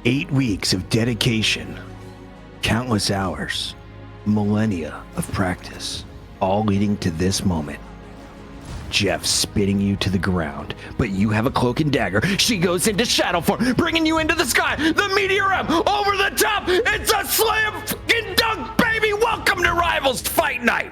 8 weeks of dedication, countless hours, millennia of practice, all leading to this moment. Jeff spitting you to the ground, but you have a cloak and dagger. She goes into shadow form, bringing you into the sky. The meteor up over the top. It's a slam fucking dunk, baby. Welcome to Rivals Fight Night.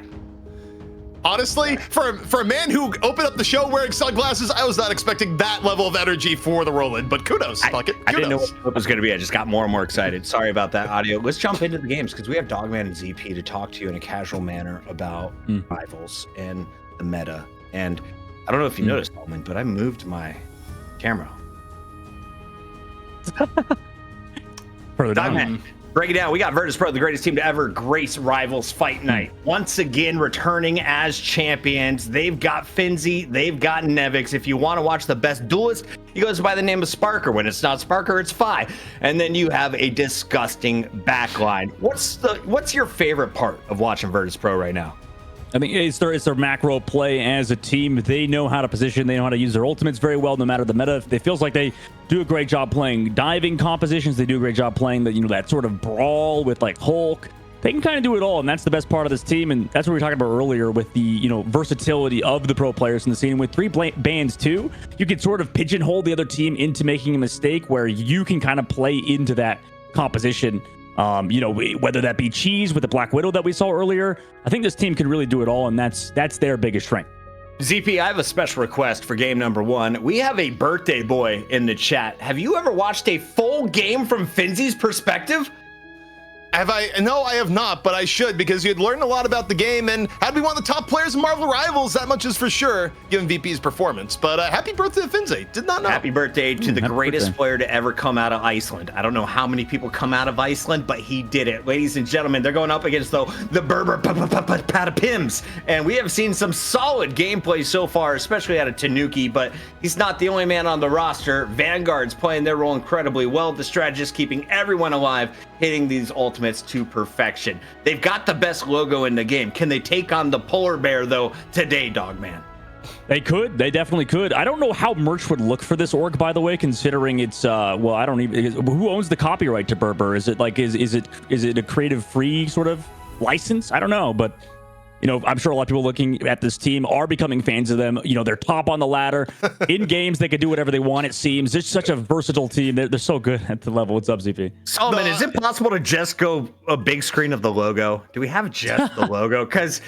Honestly, for a man who opened up the show wearing sunglasses, I was not expecting that level of energy for the Roland, but kudos, Bucket. I didn't know what it was going to be. I just got more and more excited. Sorry about that audio. Let's jump into the games because we have Dogman and ZP to talk to you in a casual manner about Rivals and the meta. And I don't know if you noticed, Roland, but I moved my camera. Further down. Dogman, break it down. We got Virtus.pro, the greatest team to ever grace Rivals Fight Night. Once again, returning as champions. They've got Finzi, they've got Nevix. If you want to watch the best duelist, he goes by the name of Sparker. When it's not Sparker, it's Fi. And then you have a disgusting backline. What's your favorite part of watching Virtus.pro right now? I mean, it's their macro play as a team. They know how to position. They know how to use their ultimates very well, no matter the meta. It feels like they do a great job playing diving compositions. They do a great job playing that sort of brawl with like Hulk. They can kind of do it all, and that's the best part of this team. And that's what we were talking about earlier with the versatility of the pro players in the scene. With 3 bans too, you can sort of pigeonhole the other team into making a mistake where you can kind of play into that composition. Whether that be Cheese with the Black Widow that we saw earlier, I think this team can really do it all, and that's their biggest strength. ZP, I have a special request for game number 1. We have a birthday boy in the chat. Have you ever watched a full game from Finzi's perspective? Have I? No, I have not, but I should, because you'd learn a lot about the game and had to be one of the top players in Marvel Rivals. That much is for sure, given VP's performance. But happy birthday to Finzi. Did not know. Happy birthday to the greatest player to ever come out of Iceland. I don't know how many people come out of Iceland, but he did it. Ladies and gentlemen, they're going up against the Berber Patapims. And we have seen some solid gameplay so far, especially out of Tanuki, but he's not the only man on the roster. Vanguard's playing their role incredibly well. The strategist keeping everyone alive, hitting these ultimates to perfection. They've got the best logo in the game. Can they take on the polar bear though today, Dogman? They could. They definitely could. I don't know how merch would look for this org, by the way, considering it's well, I don't even. Who owns the copyright to Berber? Is it like is it a creative free sort of license? I don't know, but I'm sure a lot of people looking at this team are becoming fans of them. They're top on the ladder. In games, they can do whatever they want, it seems. It's such a versatile team. They're so good at the level. What's up, ZP? Solomon, is it possible to just go a big screen of the logo? Do we have just the logo? Because,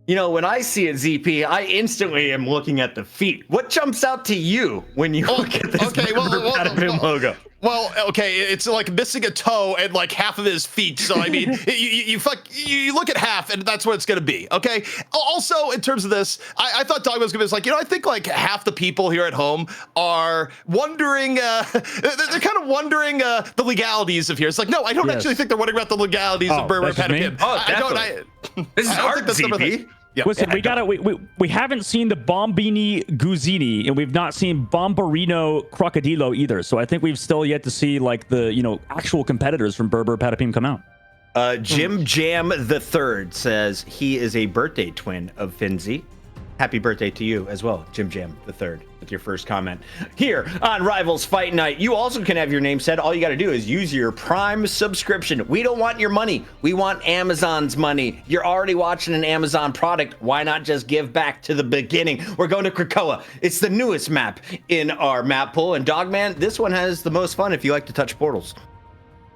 when I see a ZP, I instantly am looking at the feet. What jumps out to you when you look at this Patapim logo? Well, okay, it's like missing a toe and like half of his feet. So I mean, you look at half, and that's what it's gonna be. Okay. Also, in terms of this, I thought Dog was gonna be like, I think like half the people here at home are wondering. They're kind of wondering the legalities of here. It's like, no, I don't actually think they're wondering about the legalities of Berber Patapim. This is art, ZP. Yeah. Listen, we haven't seen the Bombini Guzini, and we've not seen Bombarino Crocodilo either. So I think we've still yet to see like the actual competitors from Berber Patapim come out. Jim Jam the Third says he is a birthday twin of Finzi. Happy birthday to you as well, Jim Jam the Third, with your first comment here on Rivals Fight Night. You also can have your name said. All you got to do is use your Prime subscription. We don't want your money. We want Amazon's money. You're already watching an Amazon product. Why not just give back to the beginning? We're going to Krakoa. It's the newest map in our map pool. And Dogman, this one has the most fun if you like to touch portals.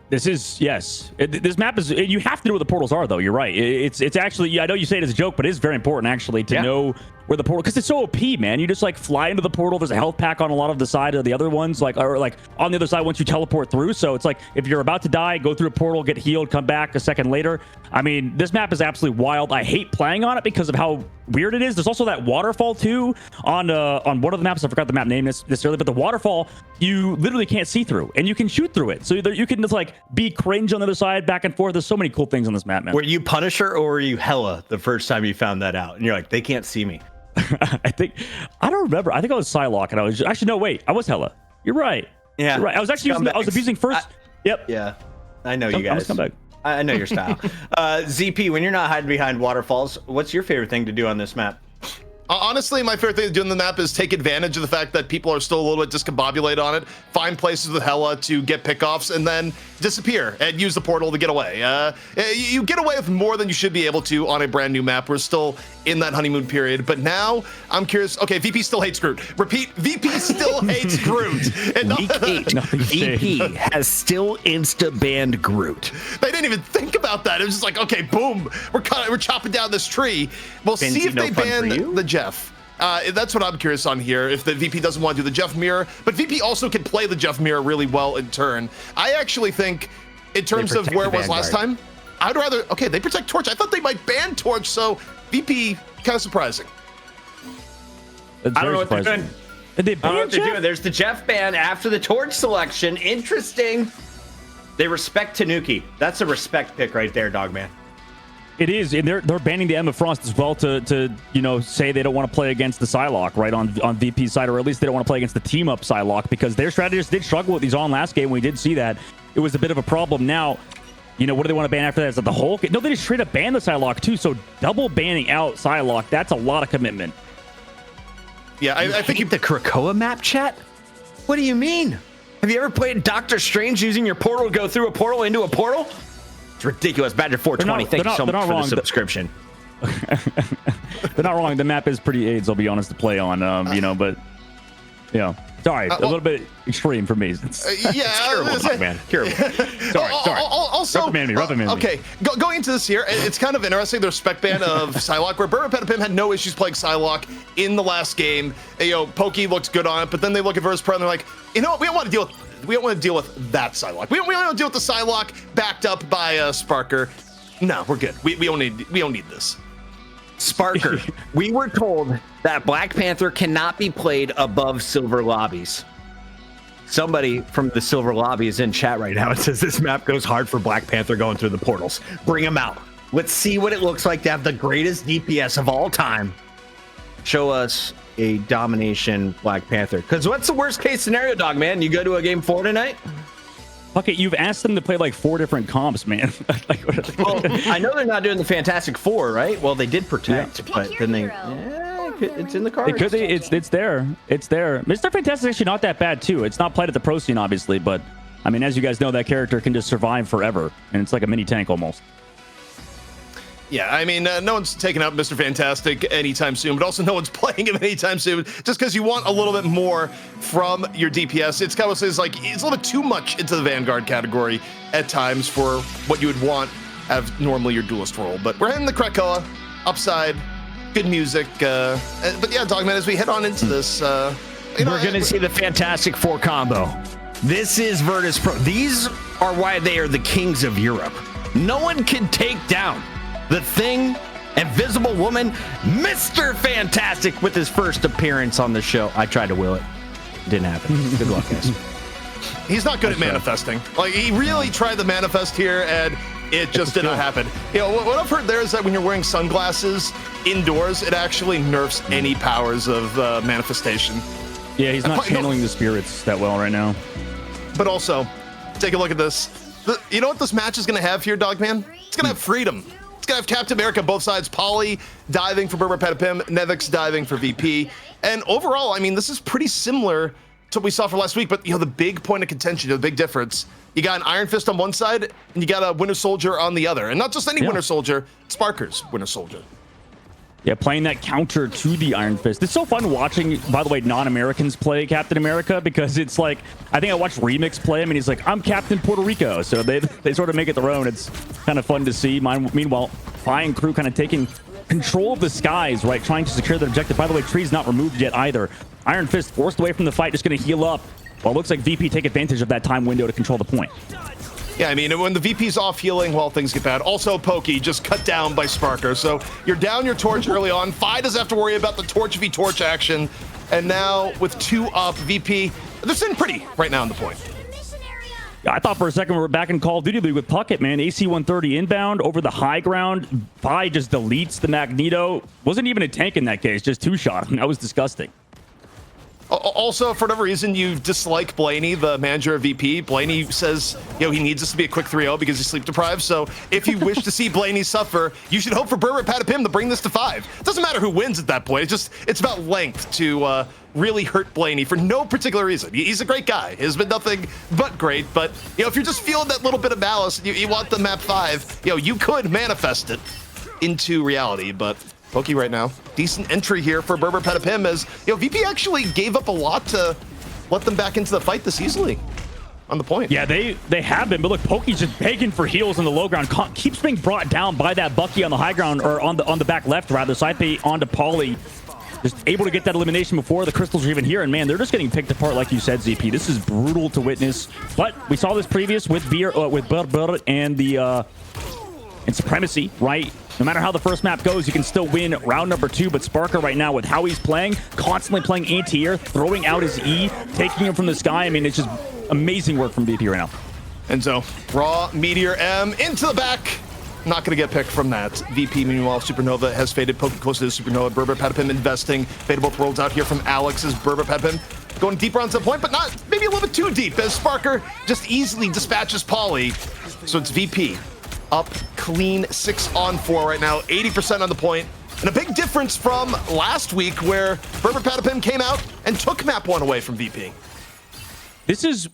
This is, yes. This map is, you have to know where the portals are, though. You're right. It's actually, I know you say it as a joke, but it is very important, actually, to know where the portal, because it's so OP, man. You just like fly into the portal. There's a health pack on a lot of the side of the other ones, or on the other side once you teleport through. So it's like if you're about to die, go through a portal, get healed, come back a second later. I mean, this map is absolutely wild. I hate playing on it because of how weird it is. There's also that waterfall too on one of the maps. I forgot the map name necessarily, but the waterfall you literally can't see through, and you can shoot through it. So you can just like be cringe on the other side, back and forth. There's so many cool things on this map, man. Were you Punisher or were you Hela the first time you found that out? And you're like, they can't see me. I don't remember. I think I was Psylocke, and I was actually, no, wait, I was Hela. You're right. Yeah. You're right. I was actually I was abusing first. Yep. Yeah. I know you guys. Come back. I know your style. ZP, when you're not hiding behind waterfalls, what's your favorite thing to do on this map? Honestly, my favorite thing to do in the map is take advantage of the fact that people are still a little bit discombobulated on it, find places with Hela to get pickoffs, and then disappear and use the portal to get away. You get away with more than you should be able to on a brand new map. We're still in that honeymoon period, but now I'm curious. Okay, VP still hates Groot. Repeat, VP still hates Groot. Week 8, VP has still insta-banned Groot. They didn't even think about that. It was just like, okay, boom, we're chopping down this tree. We'll see if they ban the Jeff. That's what I'm curious on here, if the VP doesn't want to do the Jeff mirror. But VP also can play the Jeff mirror really well in turn. I actually think, in terms of where it was last time, I'd rather, okay, they protect Torch. I thought they might ban Torch, so VP, kind of surprising. I don't know what they're doing. I don't know what they're doing. There's the Jeff ban after the Torch selection. Interesting. They respect Tanuki. That's a respect pick right there, Dogman. It is, and they're banning the Emma Frost as well to say they don't want to play against the Psylocke, right, on VP's side, or at least they don't want to play against the team-up Psylocke, because their strategists did struggle with these on last game. We did see that. It was a bit of a problem. Now, what do they want to ban after that? Is that the Hulk? No, they just straight up ban the Psylocke, too, so double banning out Psylocke, that's a lot of commitment. Yeah, I think the Krakoa map, chat? What do you mean? Have you ever played Doctor Strange using your portal to go through a portal into a portal? It's ridiculous. Badger 420, thank you so much for the subscription. They're not wrong. The map is pretty AIDS, I'll be honest, to play on, but, sorry, a little bit extreme for me. Yeah, terrible, man. Terrible. Sorry. Also, reprimand me. Okay, going into this here, it's kind of interesting. There's spec ban of Psylocke, where Burma Patapim had no issues playing Psylocke in the last game. Pokey looked good on it, but then they look at Virtus.pro and they're like, you know what? We don't want to deal with that Psylocke. We don't want to deal with the Psylocke backed up by Sparker. No, we're good. We don't need this. Sparker, we were told that Black Panther cannot be played above silver lobbies. Somebody from the silver lobby is in chat right now. It says this map goes hard for Black Panther going through the portals. Bring him out. Let's see what it looks like to have the greatest DPS of all time. Show us a domination Black Panther. Because what's the worst case scenario, dog man? You go to a game 4 tonight? Okay, you've asked them to play like 4 different comps, man. Well, I know they're not doing the Fantastic Four, right? Well, they did protect, but then they... it's in the cards. It's there. It's there. Mr. Fantastic is actually not that bad, too. It's not played at the pro scene, obviously, but, I mean, as you guys know, that character can just survive forever, and it's like a mini tank almost. Yeah, I mean, no one's taking out Mr. Fantastic anytime soon, but also no one's playing him anytime soon, just because you want a little bit more from your DPS. It's kind of it's a little bit too much into the Vanguard category at times for what you would want have normally your duelist role. But we're in the Krakoa, upside, good music. But yeah, Dogman, as we head on into this, we're going to see the Fantastic Four combo. This is Virtus.pro. These are why they are the kings of Europe. No one can take down The Thing, Invisible Woman, Mr. Fantastic with his first appearance on the show. I tried to will it. Didn't happen. Good luck, guys. He's not good at manifesting. Like, he really tried to manifest here, and it just did not happen. What I've heard there is that when you're wearing sunglasses indoors, it actually nerfs any powers of manifestation. Yeah, he's not channeling the spirits that well right now. But also, take a look at this. You know what this match is going to have here, Dogman? It's going to have freedom. It's going to have Captain America both sides. Polly diving for Burma Patapim, Nevix diving for VP. And overall, I mean, this is pretty similar to what we saw for last week, but the big point of contention, the big difference, you got an Iron Fist on one side, and you got a Winter Soldier on the other. And not just any Winter Soldier, Sparker's Winter Soldier. Yeah, playing that counter to the Iron Fist. It's so fun watching, by the way, non-Americans play Captain America, because it's like, I think I watched Remix play him, and he's like, I'm Captain Puerto Rico. So they sort of make it their own. It's kind of fun to see. Meanwhile, Fine Crew kind of taking control of the skies, right? Trying to secure their objective. By the way, Tree's not removed yet either. Iron Fist forced away from the fight, just going to heal up. Well, it looks like VP take advantage of that time window to control the point. Yeah, I mean, when the VP's off healing, well, things get bad. Also, Pokey just cut down by Sparker. So you're down your torch early on. Fi doesn't have to worry about the torch v torch action. And now with 2 up, VP, they're sitting pretty right now on the point. Yeah, I thought for a second we were back in Call of Duty League with Puckett, man. AC 130 inbound over the high ground. Fi just deletes the Magneto. Wasn't even a tank in that case, just 2-shot. That was disgusting. Also, for whatever reason, you dislike Blaney, the manager of VP. Blaney says, he needs this to be a quick 3-0 because he's sleep deprived. So if you wish to see Blaney suffer, you should hope for Berber Patapim to bring this to 5. It doesn't matter who wins at that point. It's about length to really hurt Blaney for no particular reason. He's a great guy. He's been nothing but great. But, if you're just feeling that little bit of malice and you want the map 5, you could manifest it into reality. But Pokey right now, decent entry here for Berber Patapim as, VP actually gave up a lot to let them back into the fight this easily on the point. Yeah, they have been, but look, Pokey's just begging for heals on the low ground, keeps being brought down by that Bucky on the high ground, or on the back left rather. Saipe onto Polly, just able to get that elimination before the crystals are even here, and man, they're just getting picked apart like you said, ZP. This is brutal to witness, but we saw this previous with Berber and the and Supremacy, right? No matter how the first map goes, you can still win round number 2. But Sparker right now, with how he's playing, constantly playing anti-air, throwing out his E, taking him from the sky. I mean, it's just amazing work from VP right now. And so, raw Meteor M into the back. Not going to get picked from that. VP, meanwhile, Supernova has faded, poking closer to Supernova. Berber Patapim investing. Faded both worlds out here from Alex as Berber Patapim going deeper onto the point, but not maybe a little bit too deep as Sparker just easily dispatches Polly. So it's VP. Up clean 6-on-4 right now, 80% on the point. And a big difference from last week where Berber Patapim came out and took map 1 away from VP.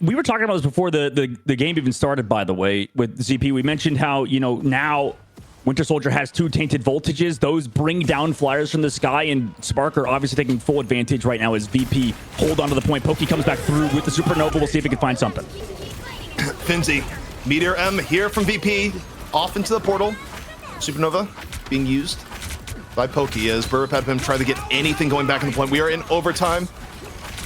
We were talking about this before the game even started, by the way, with ZP. We mentioned how, now Winter Soldier has 2 tainted voltages. Those bring down flyers from the sky, and Sparker obviously taking full advantage right now as VP hold onto the point. Pokey comes back through with the Supernova. We'll see if he can find something. Finzi, Meteor M here from VP. Off into the portal. Supernova being used by Pokey as Berber Patapim try to get anything going back in the point. We are in overtime.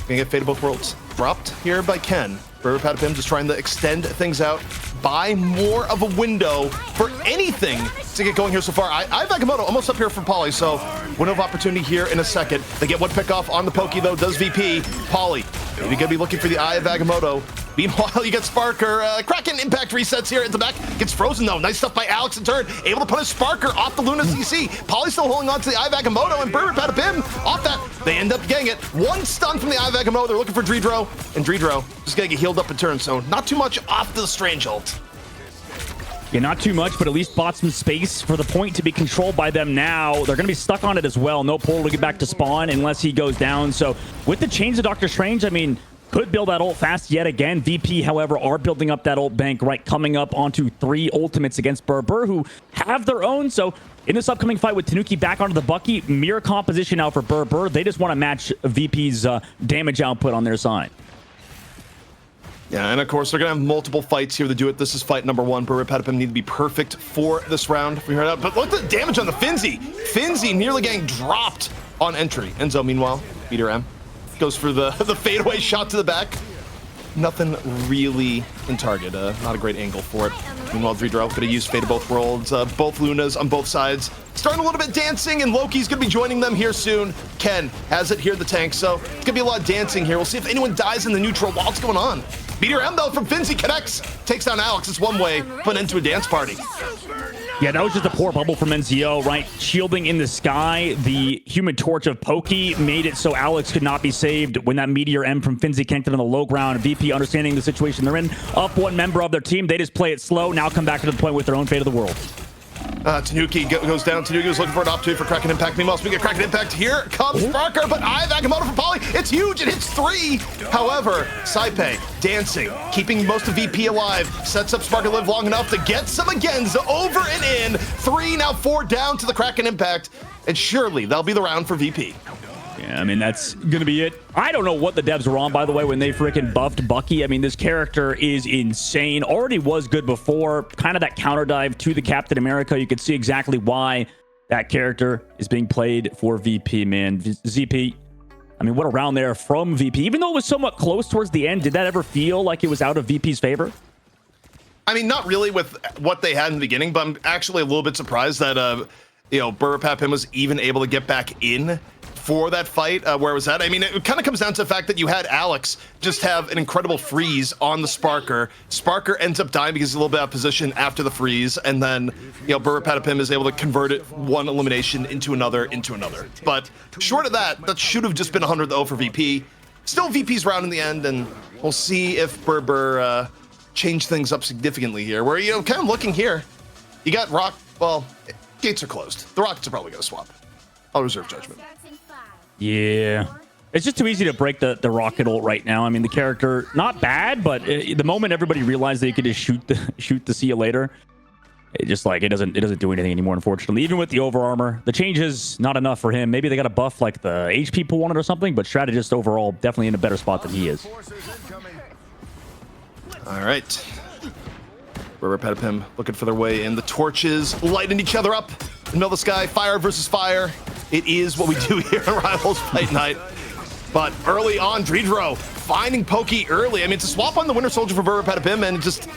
Gonna get faded both worlds. Dropped here by Ken. Berber Patapim just trying to extend things out, buy more of a window for anything to get going here so far. I Agamotto almost up here for Polly, so window of opportunity here in a second. They get one pick off on the Pokey though, does VP. Polly, maybe gonna be looking for the Eye of Agamotto. Meanwhile, you get Sparker. Kraken impact resets here at the back. Gets frozen though. Nice stuff by Alex in turn. Able to punish Sparker off the Luna CC. Polly still holding on to the Eye of Agamotto, and Berber Patapim off that. They end up getting it. 1 stun from the Eye of Agamotto. They're looking for Dredro, and Dredro just gonna get healed up in turn. So not too much off the Strange ult. Yeah, not too much, but at least bought some space for the point to be controlled by them now. They're going to be stuck on it as well. No portal to get back to spawn unless he goes down. So with the change to Doctor Strange, I mean, could build that ult fast yet again. VP, however, are building up that ult bank, right? Coming up onto 3 ultimates against Berber, who have their own. So in this upcoming fight with Tanuki back onto the Bucky, mirror composition now for Berber. They just want to match VP's damage output on their side. Yeah, and of course, they're going to have multiple fights here to do it. This is fight number 1. Berber Patapim need to be perfect for this round. We heard out. But look at the damage on the Finzi. Finzi nearly getting dropped on entry. Enzo, meanwhile, Meteor M goes for the fadeaway shot to the back. Nothing really in target. Not a great angle for it. Meanwhile, Dredro going to use Fade of both worlds. Both Lunas on both sides. Starting a little bit dancing, and Loki's going to be joining them here soon. Ken has it here, the tank, so it's going to be a lot of dancing here. We'll see if anyone dies in the neutral while it's going on. Meteor M, though, from Finzi connects. Takes down Alex. It's one way. Put into a dance party. Yeah, that was just a poor bubble from NCO, right? Shielding in the sky. The Human Torch of Pokey made it so Alex could not be saved when that Meteor M from Finzi connected on the low ground. VP understanding the situation they're in. Up 1 member of their team. They just play it slow. Now come back to the point with their own fate of the world. Tanuki goes down. Tanuki was looking for an opportunity for Kraken Impact. Meanwhile, speaking of Kraken Impact, here comes Sparker, but Eye of Agamotto from Polly. It's huge. It hits 3. However, Saipe dancing, keeping most of VP alive, sets up Sparker to live long enough to get some agains over and in. 3, now 4 down to the Kraken Impact, and surely that'll be the round for VP. Yeah, I mean, that's going to be it. I don't know what the devs were on, by the way, when they freaking buffed Bucky. I mean, this character is insane. Already was good before. Kind of that counter dive to the Captain America. You can see exactly why that character is being played for VP, man. ZP, I mean, what a round there from VP. Even though it was somewhat close towards the end, did that ever feel like it was out of VP's favor? I mean, not really with what they had in the beginning, but I'm actually a little bit surprised that, Berber Patapim was even able to get back in for that fight where it was at. I mean, it kind of comes down to the fact that you had Alex just have an incredible freeze on the Sparker. Sparker ends up dying because he's a little bit out of position after the freeze, and then, Berber Patapim is able to convert it 1 elimination into another. But short of that, that should have just been 100 though for VP. still VP's round in the end, and we'll see if Berber change things up significantly here. Where, you know, kind of looking here, you got Rock. Well, gates are closed. The Rockets are probably going to swap. I'll reserve judgment. Yeah. It's just too easy to break the rocket ult right now. I mean, the character, not bad, but the moment everybody realized they could just shoot the see you later, it just like, it doesn't do anything anymore, unfortunately. Even with the over armor, the changes, not enough for him. Maybe they got a buff like the HP pool on it or something, but strategist overall definitely in a better spot than he is. All right. Berber, Patapim looking for their way in. The torches lighting each other up in the middle of the sky. Fire versus fire. It is what we do here on Rivals Fight Night. But early on, Dredro finding Pokey early. I mean, it's a swap on the Winter Soldier for Berber, Patapim, and it just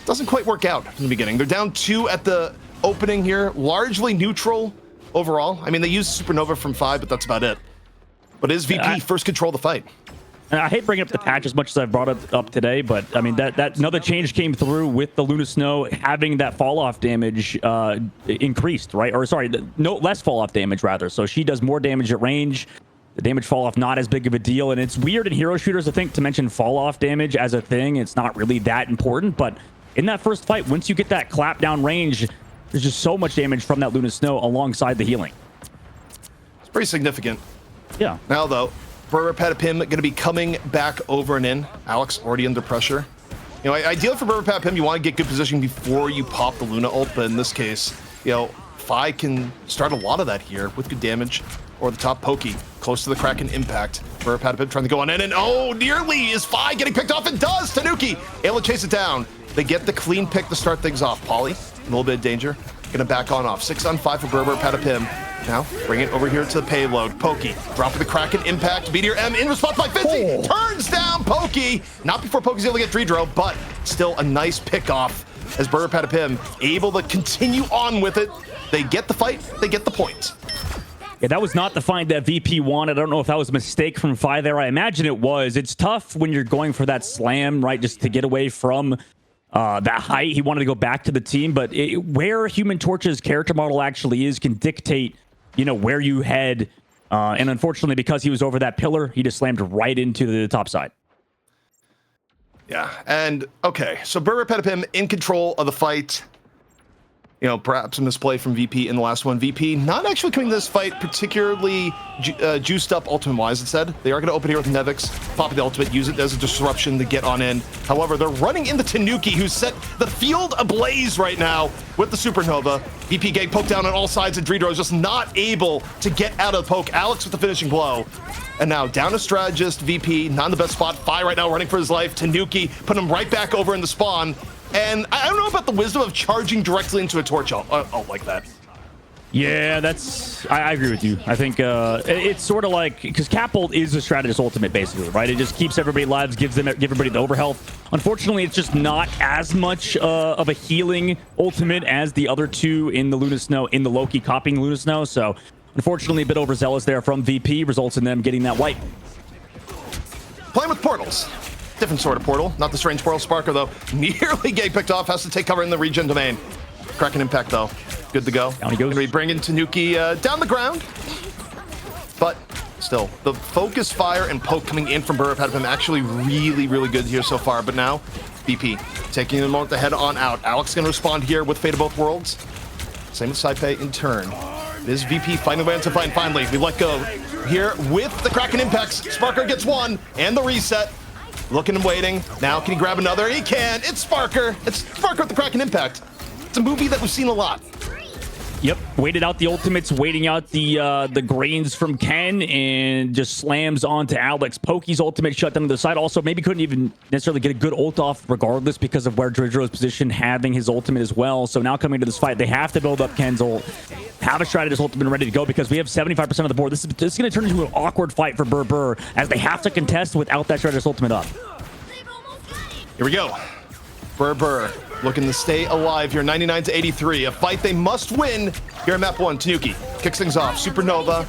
doesn't quite work out in the beginning. They're down 2 at the opening here. Largely neutral overall. I mean, they used Supernova from 5, but that's about it. But is VP first control the fight? And I hate bringing up the patch as much as I've brought it up today, but I mean, that another change came through with the Luna Snow having that fall off damage increased, right? Or sorry, no less fall off damage rather. So she does more damage at range. The damage fall off not as big of a deal, and it's weird in hero shooters, I think, to mention fall off damage as a thing. It's not really that important, but in that first fight, once you get that clap down range, there's just so much damage from that Luna Snow alongside the healing. It's pretty significant. Yeah. Now though, Berber, Patapim going to be coming back over and in. Alex already under pressure. You know, ideal for Berber, Patapim, you want to get good position before you pop the Luna ult, but in this case, you know, Fi can start a lot of that here with good damage. Or the top Pokey, close to the Kraken impact. Berber, Patapim trying to go on in, and oh, nearly is Fi getting picked off. It does! Tanuki able to chase it down. They get the clean pick to start things off. Polly, a little bit of danger. Gonna back on off. 6 on 5 for Berber, Patapim. Now, bring it over here to the payload. Pokey, dropping the Kraken impact. Meteor M in response by Fitzy. Turns down Pokey. Not before Pokey's able to get Dredro, but still a nice pick off as Berber, Patapim able to continue on with it. They get the fight, they get the point. Yeah, that was not the find that VP wanted. I don't know if that was a mistake from Fi there. I imagine it was. It's tough when you're going for that slam, right, just to get away from that height. He wanted to go back to the team, but where Human Torch's character model actually is can dictate, you know, where you head. And unfortunately, because he was over that pillar, he just slammed right into the top side. Yeah, and okay, so Berber, Patapim in control of the fight. You know, perhaps a misplay from VP in the last one. VP not actually coming to this fight particularly juiced up ultimate-wise. Instead, they are going to open here with Nevix, pop the ultimate, use it as a disruption to get on in. However, they're running into Tanuki, who's set the field ablaze right now with the Supernova. VP getting poked down on all sides, and Dredro is just not able to get out of the poke. Alex with the finishing blow. And now down to strategist, VP, not in the best spot. Fi right now running for his life. Tanuki put him right back over in the spawn. And I don't know about the wisdom of charging directly into a torch ult like that. Yeah, I agree with you. I think it's sort of like, because Cap ult is a strategist ultimate, basically, right? It just keeps everybody alive, give everybody the overhealth. Unfortunately, it's just not as much of a healing ultimate as the other two in the Luna Snow, in the Loki copying Luna Snow. So, unfortunately, a bit overzealous there from VP, results in them getting that wipe. Playing with portals. Different sort of portal, not the strange portal. Sparker, though, nearly getting picked off, has to take cover in the regen domain. Kraken impact, though, good to go. Down he goes. Gonna be bringing Tanuki down the ground, but still, the focus fire and poke coming in from Berber, Patapim actually really, really good here so far. But now, VP taking the moment to head on out. Alex gonna respond here with Fate of Both Worlds. Same with Saipei in turn. This VP finding a way to find. Finally, we let go here with the Kraken impacts. Sparker gets one and the reset. Looking and waiting. Now, can he grab another? He can. It's Sparker. It's Sparker with the Kraken impact. It's a movie that we've seen a lot. Yep, waited out the ultimates, waiting out the grains from Ken, and just slams onto Alex. Pokey's ultimate shut down to the side. Also, maybe couldn't even necessarily get a good ult off regardless because of where Dredro's positioned, having his ultimate as well. So now coming to this fight, they have to build up Ken's ult, have a strategist ultimate ready to go because we have 75% of the board. This is going to turn into an awkward fight for Berber as they have to contest without that strategist ultimate up. Here we go. Berber looking to stay alive here, 99 to 83. A fight they must win here in map 1. Tanuki kicks things off. Supernova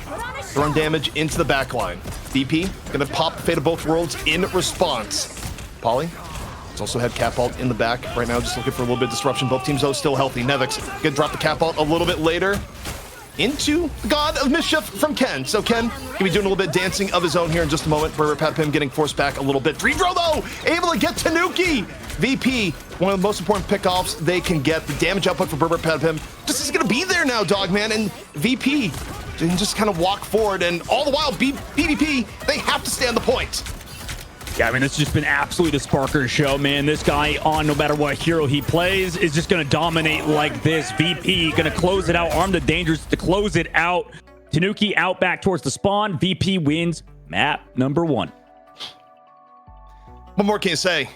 throwing damage into the back line. VP gonna pop Fate of Both Worlds in response. Polly it's also had Cap ult in the back right now, just looking for a little bit of disruption. Both teams though still healthy. Nevix gonna drop the Cap ult a little bit later. into the God of Mischief from Ken. So Ken can be doing a little bit of dancing of his own here in just a moment. Berber Patapim getting forced back a little bit. 3-throw though, able to get Tanuki. VP, one of the most important pickoffs they can get. The damage output for Berber Patapim just is going to be there now, Dogman. And VP can just kind of walk forward. And all the while, PvP, they have to stay on the point. Yeah, I mean, it's just been absolutely the Sparker show, man. This guy, on no matter what hero he plays, is just going to dominate like this. VP going to close it out. Arm the Dangerous to close it out. Tanuki out back towards the spawn. VP wins map number 1. What more can you say?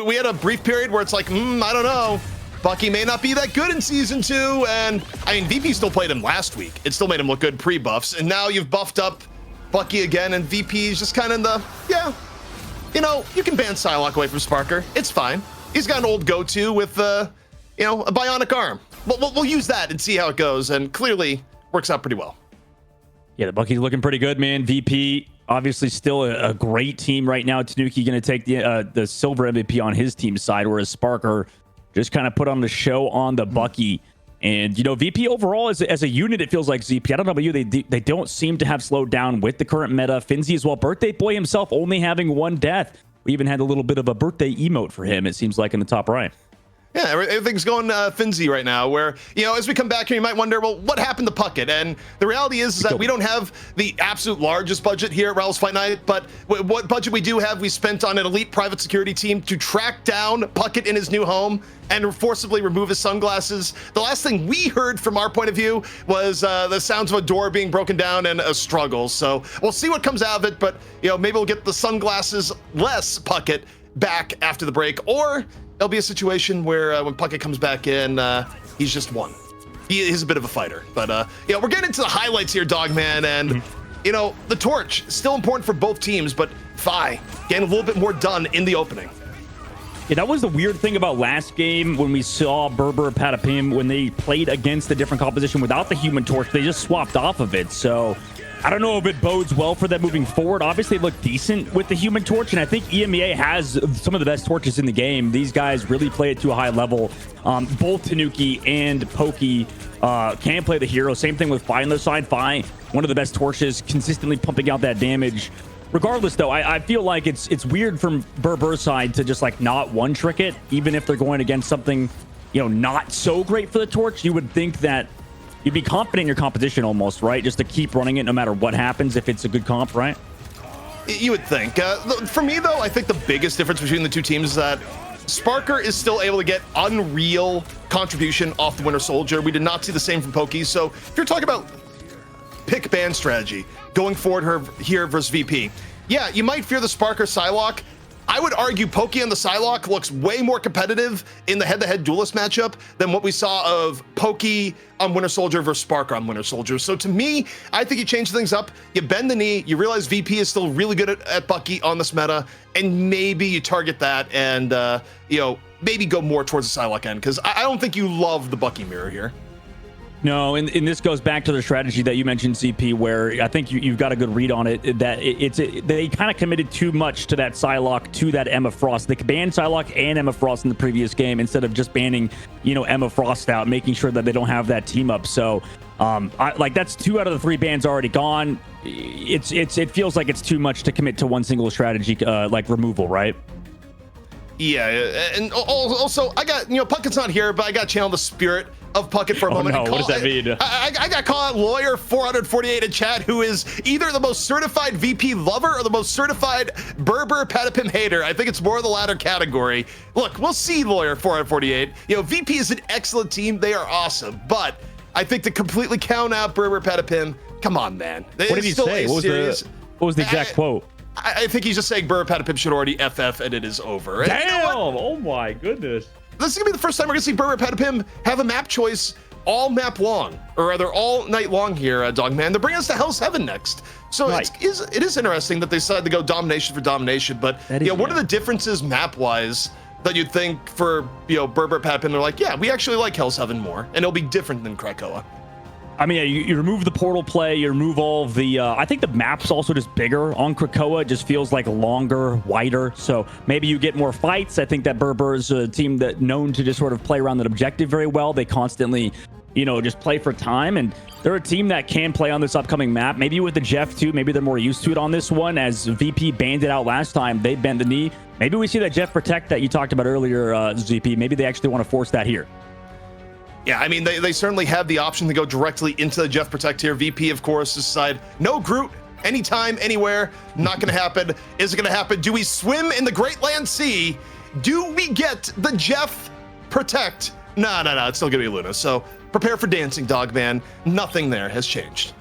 We had a brief period where it's like, I don't know. Bucky may not be that good in Season 2. And, I mean, VP still played him last week. It still made him look good pre-buffs. And now you've buffed up Bucky again, and VP is just kind of in the, yeah. You know, you can ban Psylocke away from Sparker. It's fine. He's got an old go-to with, a bionic arm. We'll use that and see how it goes, and clearly works out pretty well. Yeah, the Bucky's looking pretty good, man. VP, obviously still a great team right now. Tanuki going to take the silver MVP on his team side, whereas Sparker just kind of put on the show on the Bucky. And, VP overall, as a unit, it feels like ZP. I don't know about you. They don't seem to have slowed down with the current meta. Finzi as well. Birthday Boy himself only having 1 death. We even had a little bit of a birthday emote for him, it seems like, in the top right. Yeah, everything's going Finzi right now, where, as we come back here, you might wonder, well, what happened to Puckett? And the reality is that we don't have the absolute largest budget here at Rivals Fight Night, but what budget we do have, we spent on an elite private security team to track down Puckett in his new home and forcibly remove his sunglasses. The last thing we heard from our point of view was the sounds of a door being broken down and a struggle. So we'll see what comes out of it, but, maybe we'll get the sunglasses-less Puckett back after the break, or there'll be a situation where when Puckett comes back in, he's just one. He's a bit of a fighter. But, we're getting into the highlights here, Dogman. And, the torch, still important for both teams, but Fi getting a little bit more done in the opening. Yeah, that was the weird thing about last game when we saw Berber Patapim, when they played against a different composition without the Human Torch, they just swapped off of it. So I don't know if it bodes well for them moving forward. Obviously, they look decent with the Human Torch, and I think EMEA has some of the best torches in the game. These guys really play it to a high level. Both Tanuki and Pokey can play the hero. Same thing with Fi on their side. Fi, one of the best torches, consistently pumping out that damage. Regardless, though, I feel like it's weird from Berber's side to just like not one-trick it, even if they're going against something, not so great for the torch. You would think that you'd be confident in your composition almost, right? Just to keep running it no matter what happens if it's a good comp, right? You would think. For me, though, I think the biggest difference between the two teams is that Sparker is still able to get unreal contribution off the Winter Soldier. We did not see the same from Pokey. So if you're talking about pick ban strategy going forward here versus VP, yeah, you might fear the Sparker Psylocke. I would argue Pokey on the Psylocke looks way more competitive in the head-to-head duelist matchup than what we saw of Pokey on Winter Soldier versus Sparker on Winter Soldier. So to me, I think you change things up. You bend the knee. You realize VP is still really good at Bucky on this meta, and maybe you target that and, maybe go more towards the Psylocke end, because I don't think you love the Bucky mirror here. No, and this goes back to the strategy that you mentioned, CP, where I think you've got a good read on it, that they kind of committed too much to that Psylocke, to that Emma Frost. They banned Psylocke and Emma Frost in the previous game instead of just banning, Emma Frost out, making sure that they don't have that team up. So, that's 2 out of the 3 bans already gone. It feels like it's too much to commit to one single strategy, like removal, right? Yeah, and also I got, Puckett's not here, but I got to channel the spirit of Puckett for a moment. No, what does that mean? I got to call out Lawyer 448 in chat, who is either the most certified VP lover or the most certified Berber Patapim hater. I think it's more of the latter category. Look, we'll see, Lawyer 448. VP is an excellent team. They are awesome. But I think to completely count out Berber Patapim, come on, man. What did he say? What was the exact quote? I think he's just saying Berber Patapim should already FF and it is over. And damn! Oh my goodness. This is gonna be the first time we're gonna see Berber Patapim have a map choice all map long, or rather all night long here, Dogman. They're bringing us to Hell's Heaven next. So right. It is interesting that they decided to go domination for domination, but what are the differences map-wise that you'd think for Berber Patapim? They're like, yeah, we actually like Hell's Heaven more, and it'll be different than Krakoa. I mean, you remove the portal play, you remove all of the, I think the map's also just bigger on Krakoa. It just feels like longer, wider. So maybe you get more fights. I think that Berber is a team that known to just sort of play around that objective very well. They constantly just play for time. And they're a team that can play on this upcoming map. Maybe with the Jeff too. Maybe they're more used to it on this one. As VP banned it out last time, they bend the knee. Maybe we see that Jeff Protect that you talked about earlier, ZP. Maybe they actually want to force that here. Yeah, I mean, they certainly have the option to go directly into the Jeff Protect here. VP, of course, decide no Groot, anytime, anywhere. Not going to happen. Is it going to happen? Do we swim in the Great Land Sea? Do we get the Jeff Protect? No. It's still going to be Luna. So prepare for dancing, Dogman. Nothing there has changed.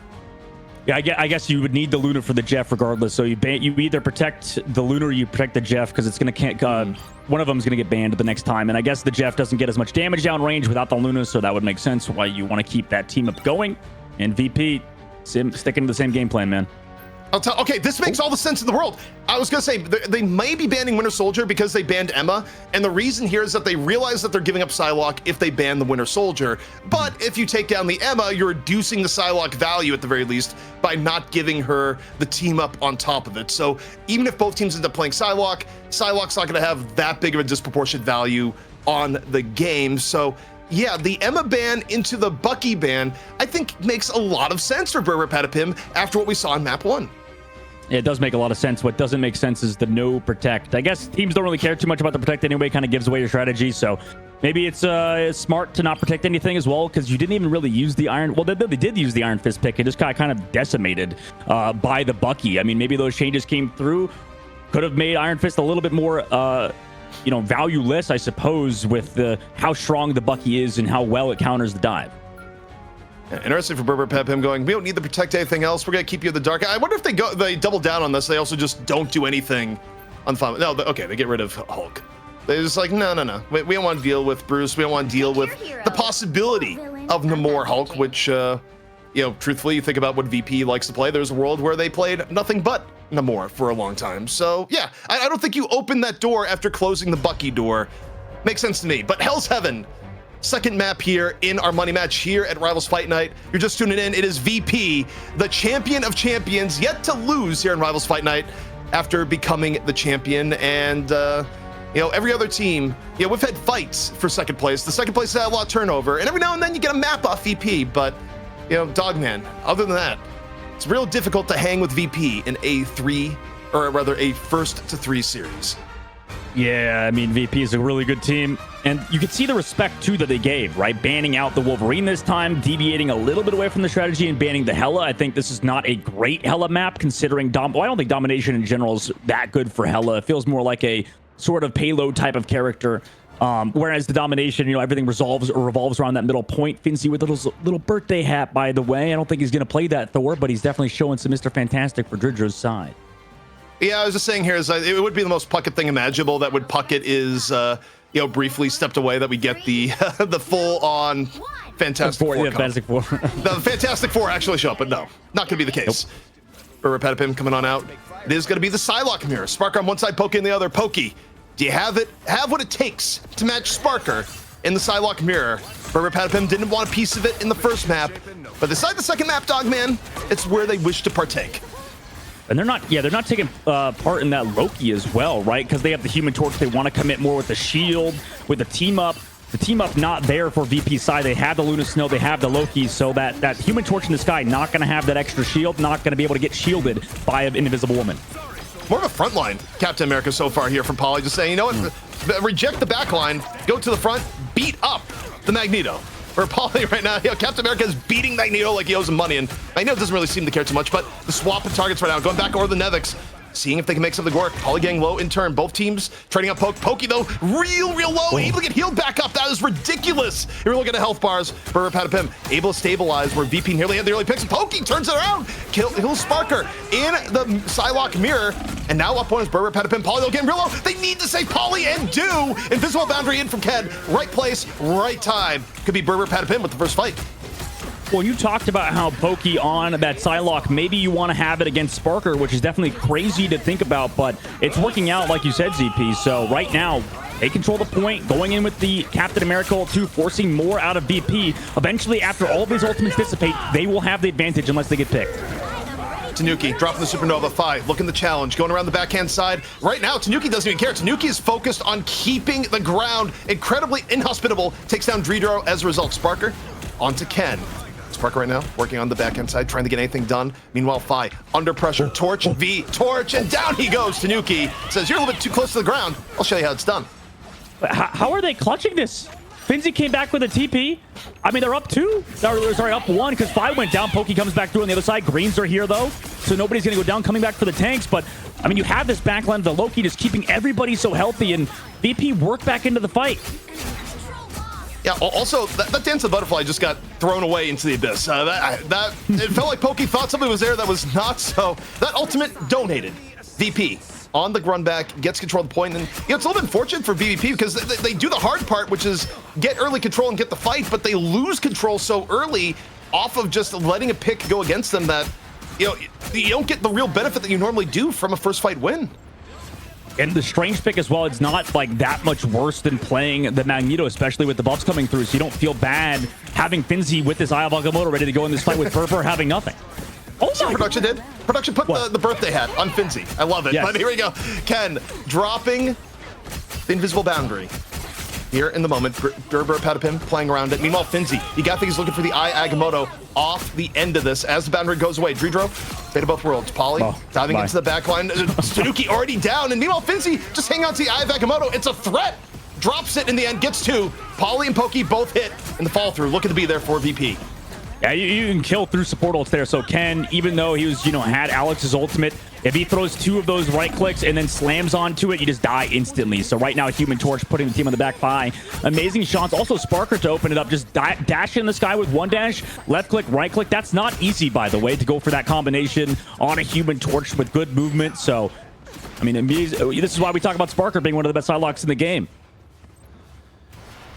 Yeah, I guess you would need the Luna for the Jeff regardless. So you either protect the Luna or you protect the Jeff, because it's going to one of them is going to get banned the next time. And I guess the Jeff doesn't get as much damage down range without the Luna, so that would make sense why you want to keep that team up going. And VP sticking to the same game plan, man. Okay, this makes all the sense in the world. I was going to say, they may be banning Winter Soldier because they banned Emma. And the reason here is that they realize that they're giving up Psylocke if they ban the Winter Soldier. But if you take down the Emma, you're reducing the Psylocke value at the very least by not giving her the team up on top of it. So even if both teams end up playing Psylocke, Psylocke's not going to have that big of a disproportionate value on the game. So yeah, the Emma ban into the Bucky ban, I think makes a lot of sense for Berber Patapim after what we saw in map 1. It does make a lot of sense. What doesn't make sense is the no protect. I guess teams don't really care too much about the protect anyway. Kind of gives away your strategy. So maybe it's smart to not protect anything as well, because you didn't even really use the Iron. Well, they did use the Iron Fist pick. It just got kind of decimated by the Bucky. I mean, maybe those changes came through. Could have made Iron Fist a little bit more, valueless, I suppose, with how strong the Bucky is and how well it counters the dive. Interesting for Berber Patapim going, we don't need to protect anything else. We're going to keep you in the dark. I wonder if they double down on this. They also just don't do anything on the final. No, okay, they get rid of Hulk. They're just like, no. We don't want to deal with Bruce. We don't want to deal with the possibility of Namor Hulk, which, truthfully, you think about what VP likes to play. There's a world where they played nothing but Namor for a long time. So, yeah, I don't think you open that door after closing the Bucky door. Makes sense to me. But Hell's Heaven. Second map here in our money match here at Rivals Fight Night. You're just tuning in. It is VP, the champion of champions, yet to lose here in Rivals Fight Night after becoming the champion. And, every other team, we've had fights for second place. The second place had a lot of turnover. And every now and then you get a map off VP. But, Dogman, other than that, it's real difficult to hang with VP in a first to three series. Yeah, I mean, VP is a really good team. And you could see the respect, too, that they gave, right? Banning out the Wolverine this time, deviating a little bit away from the strategy and banning the Hela. I think this is not a great Hela map, considering... I don't think Domination in general is that good for Hela. It feels more like a sort of payload type of character. Whereas the Domination, everything revolves around that middle point. Finzi with a little birthday hat, by the way. I don't think he's going to play that Thor, but he's definitely showing some Mr. Fantastic for Dridro's side. Yeah, I was just saying here is it would be the most Puckett thing imaginable that would Puckett is briefly stepped away that we get the the full on Fantastic Four. Yeah, Fantastic Four. The Fantastic Four actually show up, but no, not gonna be the case. Berber Patapim coming on out. It is gonna be the Psylocke mirror. Sparker on one side, Pokey on the other. Pokey, do you have what it takes to match Sparker in the Psylocke mirror? Berber Patapim didn't want a piece of it in the first map, but decide the second map, Dogman, it's where they wish to partake. And they're not taking part in that Loki as well, right? Because they have the Human Torch. They want to commit more with the shield, with the team up. The team up not there for VP side. They have the Luna Snow. They have the Loki. So that Human Torch in the sky, not going to have that extra shield. Not going to be able to get shielded by an invisible woman. More of a frontline Captain America so far here from Poly. Just saying, you know what? Reject the back line. Go to the front. Beat up the Magneto. For Poly right now, Captain America is beating Magneto like he owes him money, and Magneto doesn't really seem to care too much, but the swap of targets right now, going back over the Nevix, seeing if they can make something work. Poly getting low in turn. Both teams trading up Pokey, though, real low, able to get healed back up. That is ridiculous. You're looking at health bars. Berber Patapim able to stabilize where VP nearly had the early picks. Pokey turns it around. Kills Sparker in the Psylocke mirror, and now up one is Berber Patapim. Poly, though, getting real low. They need to save Poly and do. Invisible boundary in from Ked. Right place, right time. Could be Berber Patapim with the first fight. Well, you talked about how Pokey on that Psylocke, maybe you want to have it against Sparker, which is definitely crazy to think about, but it's working out, like you said, ZP. So right now, they control the point, going in with the Captain America ult 2, forcing more out of VP. Eventually, after all of these ultimates dissipate, they will have the advantage unless they get picked. Tanuki dropping the Supernova 5, looking the challenge, going around the backhand side. Right now, Tanuki doesn't even care. Tanuki is focused on keeping the ground incredibly inhospitable. Takes down Dridro as a result. Sparker onto Ken. Spark right now, working on the backhand side, trying to get anything done. Meanwhile, Fi, under pressure, Torch, V, Torch, and down he goes. Tanuki says, you're a little bit too close to the ground. I'll show you how it's done. How are they clutching this? Finzi came back with a TP. I mean, they're up 2. Sorry, up 1 because Fi went down. Pokey comes back through on the other side. Greens are here, though, so nobody's going to go down, coming back for the tanks. But, I mean, you have this backline of the Loki just keeping everybody so healthy, and VP work back into the fight. Yeah, also, that Dance of the Butterfly just got thrown away into the abyss. It felt like Pokey thought something was there that was not, so that ultimate donated. VP on the run back, gets control of the point, and it's a little bit unfortunate for BVP because they do the hard part, which is get early control and get the fight, but they lose control so early off of just letting a pick go against them that, you don't get the real benefit that you normally do from a first fight win. And the strange pick as well, it's not like that much worse than playing the Magneto, especially with the buffs coming through, so you don't feel bad having Finzi with this Eye of Agamotto ready to go in this fight with Berber having nothing. Oh, so production did. Production put the birthday hat on Finzi. I love it. Yes. But here we go. Ken dropping the invisible boundary. Here in the moment, Berber, Patapim playing around it. Meanwhile, Finzi, you got to think he's looking for the Eye Agamotto off the end of this as the boundary goes away. Dreedro, fate of both worlds. Polly diving into the back line. Tanuki already down. And meanwhile, Finzi just hanging on to the Eye of Agamotto. It's a threat. Drops it in the end, gets 2. Polly and Pokey both hit in the fall through. Looking to be there for VP. Yeah, you can kill through support ults there. So Ken, even though he was, had Alex's ultimate, if he throws 2 of those right clicks and then slams onto it, you just die instantly. So right now, Human Torch putting the team on the back 5. Amazing shots. Also, Sparker to open it up. Just dash in the sky with 1 dash, left click, right click. That's not easy, by the way, to go for that combination on a Human Torch with good movement. So, I mean, this is why we talk about Sparker being one of the best side locks in the game.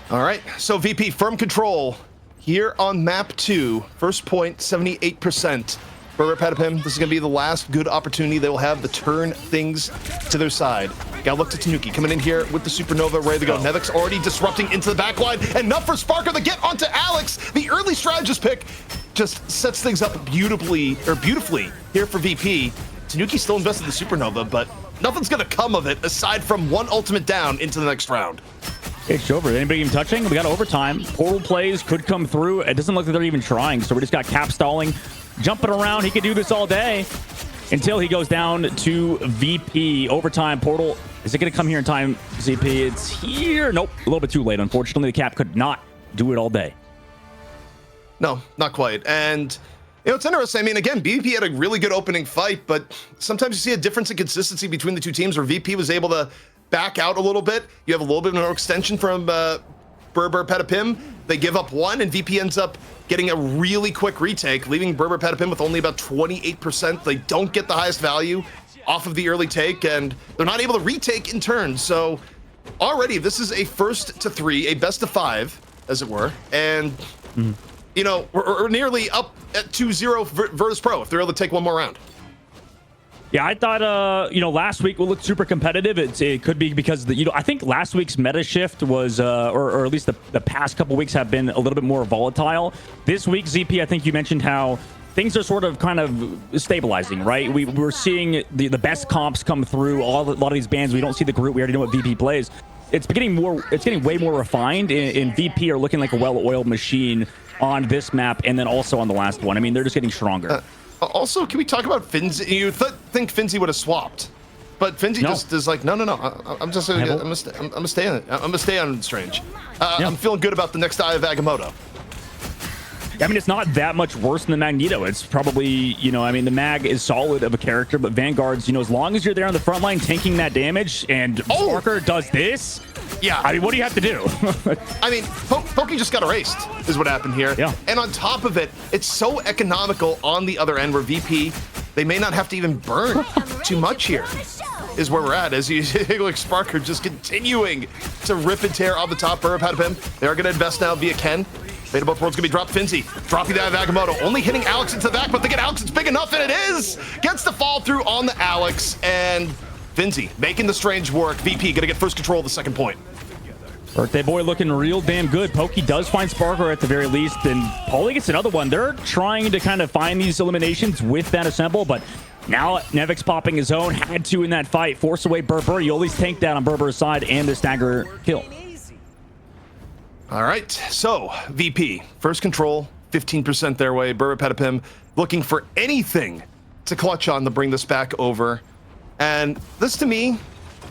All right, so VP, firm control. Here on map 2, first point, 78%. Berber, Patapim, this is going to be the last good opportunity they will have to turn things to their side. Gotta look to Tanuki coming in here with the Supernova ready to go. Nevix already disrupting into the backline. Enough for Sparker to get onto Alex. The early strategist pick just sets things up beautifully here for VP. Tanuki still invested in the Supernova, but nothing's going to come of it aside from 1 ultimate down into the next round. It's over. Anybody even touching? We got overtime. Portal plays could come through. It doesn't look like they're even trying, so we just got Cap stalling, jumping around. He could do this all day until he goes down to VP. Overtime portal. Is it going to come here in time, ZP? It's here. Nope. A little bit too late. Unfortunately, the Cap could not do it all day. No, not quite. And it's interesting. I mean, again, BVP had a really good opening fight, but sometimes you see a difference in consistency between the two teams where VP was able to back out a little bit. You have a little bit of an extension from Berber, Patapim. They give up 1, and VP ends up getting a really quick retake, leaving Berber, Patapim with only about 28%. They don't get the highest value off of the early take, and they're not able to retake in turn. So already, this is a first to 3, a best of 5, as it were. And, we're nearly up at 2-0 Virtus.pro if they're able to take 1 more round. Yeah, I thought, last week will look super competitive. It could be because, I think last week's meta shift was, or at least the past couple weeks have been a little bit more volatile. This week, ZP, I think you mentioned how things are sort of kind of stabilizing, right? We're seeing the best comps come through. A lot of these bands, we don't see the group. We already know what VP plays. It's getting way more refined, and VP are looking like a well-oiled machine on this map and then also on the last one. I mean, they're just getting stronger. Also, can we talk about Finzi? You think Finzi would have swapped, but Finzi just is like, no. I'm gonna stay on Strange. I'm feeling good about the next Eye of Agamotto. I mean, it's not that much worse than the Magneto. It's probably, the Mag is solid of a character, but Vanguard's, as long as you're there on the front line tanking that damage and Sparker does this, yeah. I mean, what do you have to do? I mean, Pokey just got erased, is what happened here. Yeah. And on top of it, it's so economical on the other end where VP, they may not have to even burn too much here, is where we're at. As you see, like Sparker just continuing to rip and tear on the top. Berber, Patapim, they are going to invest now via Ken. Fate of both worlds going to be dropped. Finzi dropping that Agamotto, only hitting Alex into the back, but they get Alex, it's big enough, and it is! Gets the fall through on the Alex, and Finzi making the Strange work. VP going to get first control of the second point. Birthday boy looking real damn good. Pokey does find Sparker at the very least, and Paulie gets another one. They're trying to kind of find these eliminations with that assemble, but now Nevix popping his own, had to in that fight, force away Berber. You always tank that on Berber's side and the stagger kill. All right, so VP, first control, 15% their way. Berber Patapim looking for anything to clutch on to bring this back over. And this, to me,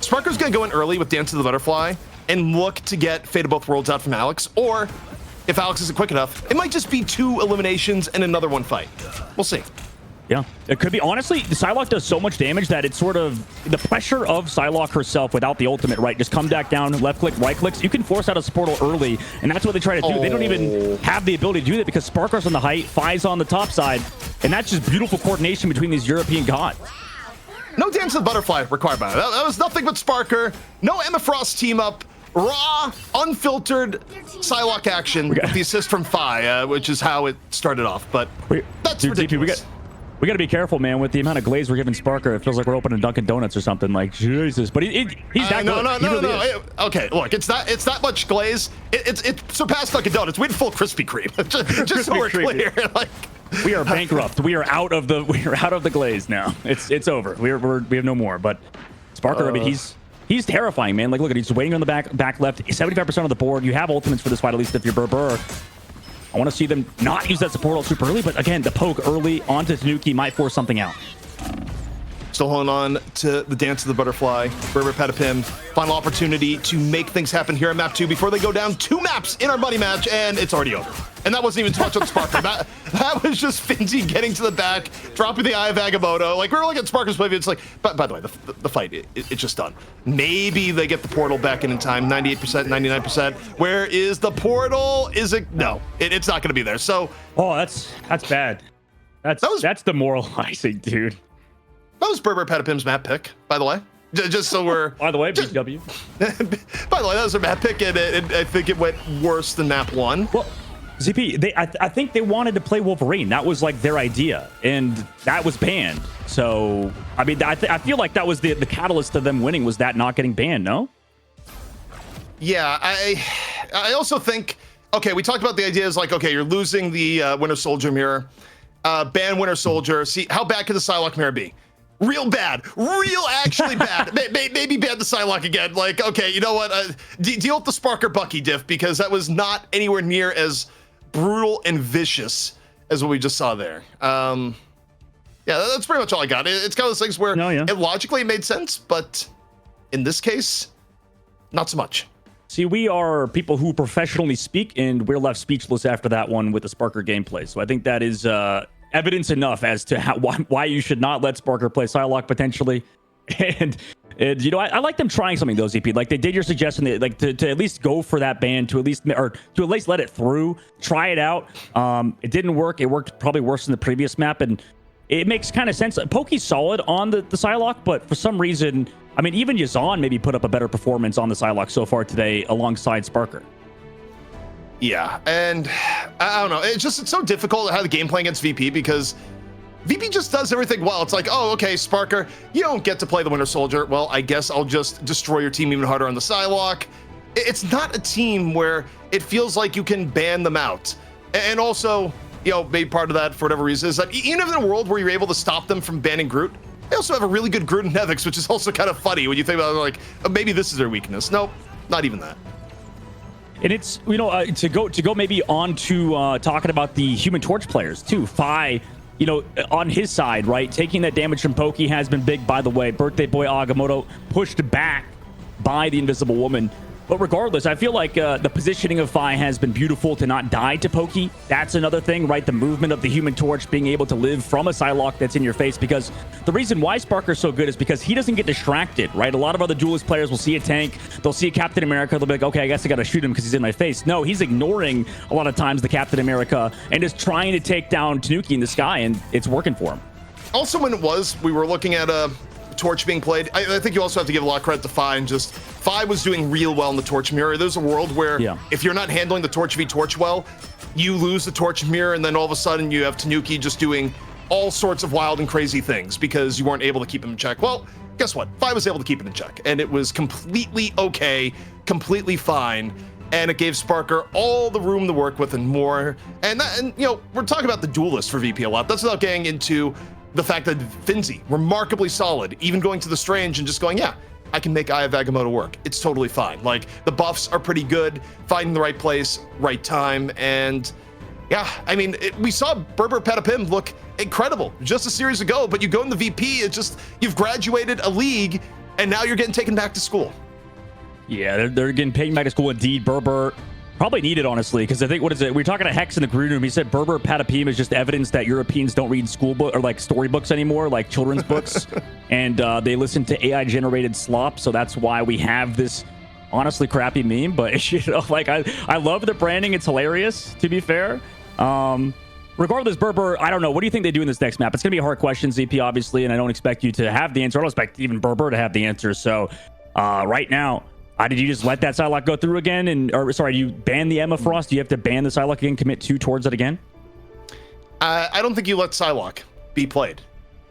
Sparker's going to go in early with Dance of the Butterfly and look to get Fate of Both Worlds out from Alex. Or, if Alex isn't quick enough, it might just be 2 eliminations and another 1 fight. We'll see. Yeah, it could be. Honestly, the Psylocke does so much damage that it's sort of the pressure of Psylocke herself without the ultimate, right? Just come back down, left click, right clicks. You can force out a Sportal early, and that's what they try to do. They don't even have the ability to do that because Sparker's on the height, Fi's on the top side, and that's just beautiful coordination between these European gods. No Dance of the Butterfly required by that. That was nothing but Sparker. No Emma Frost team up. Raw, unfiltered Psylocke action with the assist from Fi, which is how it started off. But that's ridiculous. We got to be careful, man, with the amount of glaze we're giving Sparker. It feels like we're opening Dunkin' Donuts or something. Like, Jesus. But he's that good. No. Okay, look, it's that much glaze. It surpassed Dunkin' Donuts. We had full Krispy Kreme. just so we're clear. Like, we are bankrupt. We are out of the glaze now. It's over. We have no more. But Sparker, I mean, he's terrifying, man. Like, look at he's waiting on the back left. 75% of the board. You have ultimates for this fight, at least if you're Berber. I want to see them not use that support ult super early, but again, the poke early onto Tanuki might force something out. Still holding on to the Dance of the Butterfly. Berber Patapim, final opportunity to make things happen here at map 2 before they go down 2 maps in our buddy match, and it's already over. And that wasn't even touch on Sparker. that was just Finzi getting to the back, dropping the Eye of Agamotto. Like, we were looking at Sparker's play, it's like, by the way, the fight, it's just done. Maybe they get the portal back in time, 98%, 99%. Where is the portal? Is it? No, it's not going to be there. So, that's bad. That's demoralizing, dude. That was Berber Patapim's map pick, by the way. Just so we're... By the way, BW. By the way, that was a map pick, and I think it went worse than map 1. Well, ZP, I think they wanted to play Wolverine. That was like their idea, and that was banned. So, I mean, I feel like that was the catalyst to them winning, was that not getting banned, no? Yeah, I also think... Okay, we talked about the idea is like, okay, you're losing the Winter Soldier mirror. Ban Winter Soldier. See, how bad could the Psylocke mirror be? Real bad. Actually bad. Maybe ban the Psylocke again. Like, okay, you know what? Deal with the Sparker Bucky diff, because that was not anywhere near as brutal and vicious as what we just saw there. Yeah, that's pretty much all I got. It's kind of those things where it logically made sense, but in this case, not so much. See, we are people who professionally speak, and we're left speechless after that one with the Sparker gameplay. So I think that is evidence enough as to why you should not let Sparker play Psylocke potentially. And you know, I like them trying something though, ZP. Like they did your suggestion, that, like to at least go for that ban, to at least let it through, try it out. It didn't work. It worked probably worse than the previous map, and it makes kind of sense. Pokey's solid on the Psylocke, but for some reason, I mean, even Yazan maybe put up a better performance on the Psylocke so far today alongside Sparker. Yeah, and I don't know. It's so difficult to have the game plan against VP, because VP just does everything well. It's like, oh, okay, Sparker, you don't get to play the Winter Soldier. Well, I guess I'll just destroy your team even harder on the Psylocke. It's not a team where it feels like you can ban them out. And also, you know, maybe part of that, for whatever reason, is that even in a world where you're able to stop them from banning Groot, they also have a really good Groot and Nevix, which is also kind of funny when you think about it, like, oh, maybe this is their weakness. Nope, not even that. And it's, you know, to go maybe on to talking about the Human Torch players too. Fi, you know, on his side, right, taking that damage from Pokey has been big, by the way. Birthday Boy Agamotto pushed back by the Invisible Woman. But regardless, I feel like the positioning of Fi has been beautiful to not die to Pokey. That's another thing, right? The movement of the Human Torch, being able to live from a Psylocke that's in your face. Because the reason why Sparker's so good is because he doesn't get distracted, right? A lot of other duelist players will see a tank, they'll see a Captain America, they'll be like, okay, I guess I gotta shoot him because he's in my face. No, he's ignoring a lot of times the Captain America and is trying to take down Tanuki in the sky, and it's working for him. Also, when we were looking at Torch being played, I think you also have to give a lot of credit to Fi, and just Fi was doing real well in the Torch mirror. There's a world where if you're not handling the Torch v Torch well, you lose the Torch mirror, and then all of a sudden you have Tanuki just doing all sorts of wild and crazy things because you weren't able to keep him in check. Well, guess what? Fi was able to keep it in check, and it was completely okay, completely fine, and it gave Sparker all the room to work with and more. And you know, we're talking about the duelist for VP a lot. That's without getting into the fact that Finzi, remarkably solid, even going to the Strange and just going, yeah, I can make Eye of Agamotto work. It's totally fine. Like, the buffs are pretty good, finding the right place, right time, and yeah, I mean, we saw Berber Patapim look incredible just a series ago, but you go in the VP, it's just, you've graduated a league, and now you're getting taken back to school. Yeah, they're getting taken back to school indeed. Berber probably needed, honestly, because I think, what is it? We were talking to Hex in the green room. He said Berber Patapim is just evidence that Europeans don't read school book or like storybooks anymore, like children's books, and they listen to AI generated slop. So that's why we have this honestly crappy meme. But you know, like I love the branding. It's hilarious, to be fair. Regardless, Berber, I don't know. What do you think they do in this next map? It's going to be a hard question, ZP, obviously, and I don't expect you to have the answer. I don't expect even Berber to have the answer. So right now, did you just let that Psylocke go through again? Or sorry, you ban the Emma Frost? Do you have to ban the Psylocke again, commit 2 towards it again? I don't think you let Psylocke be played,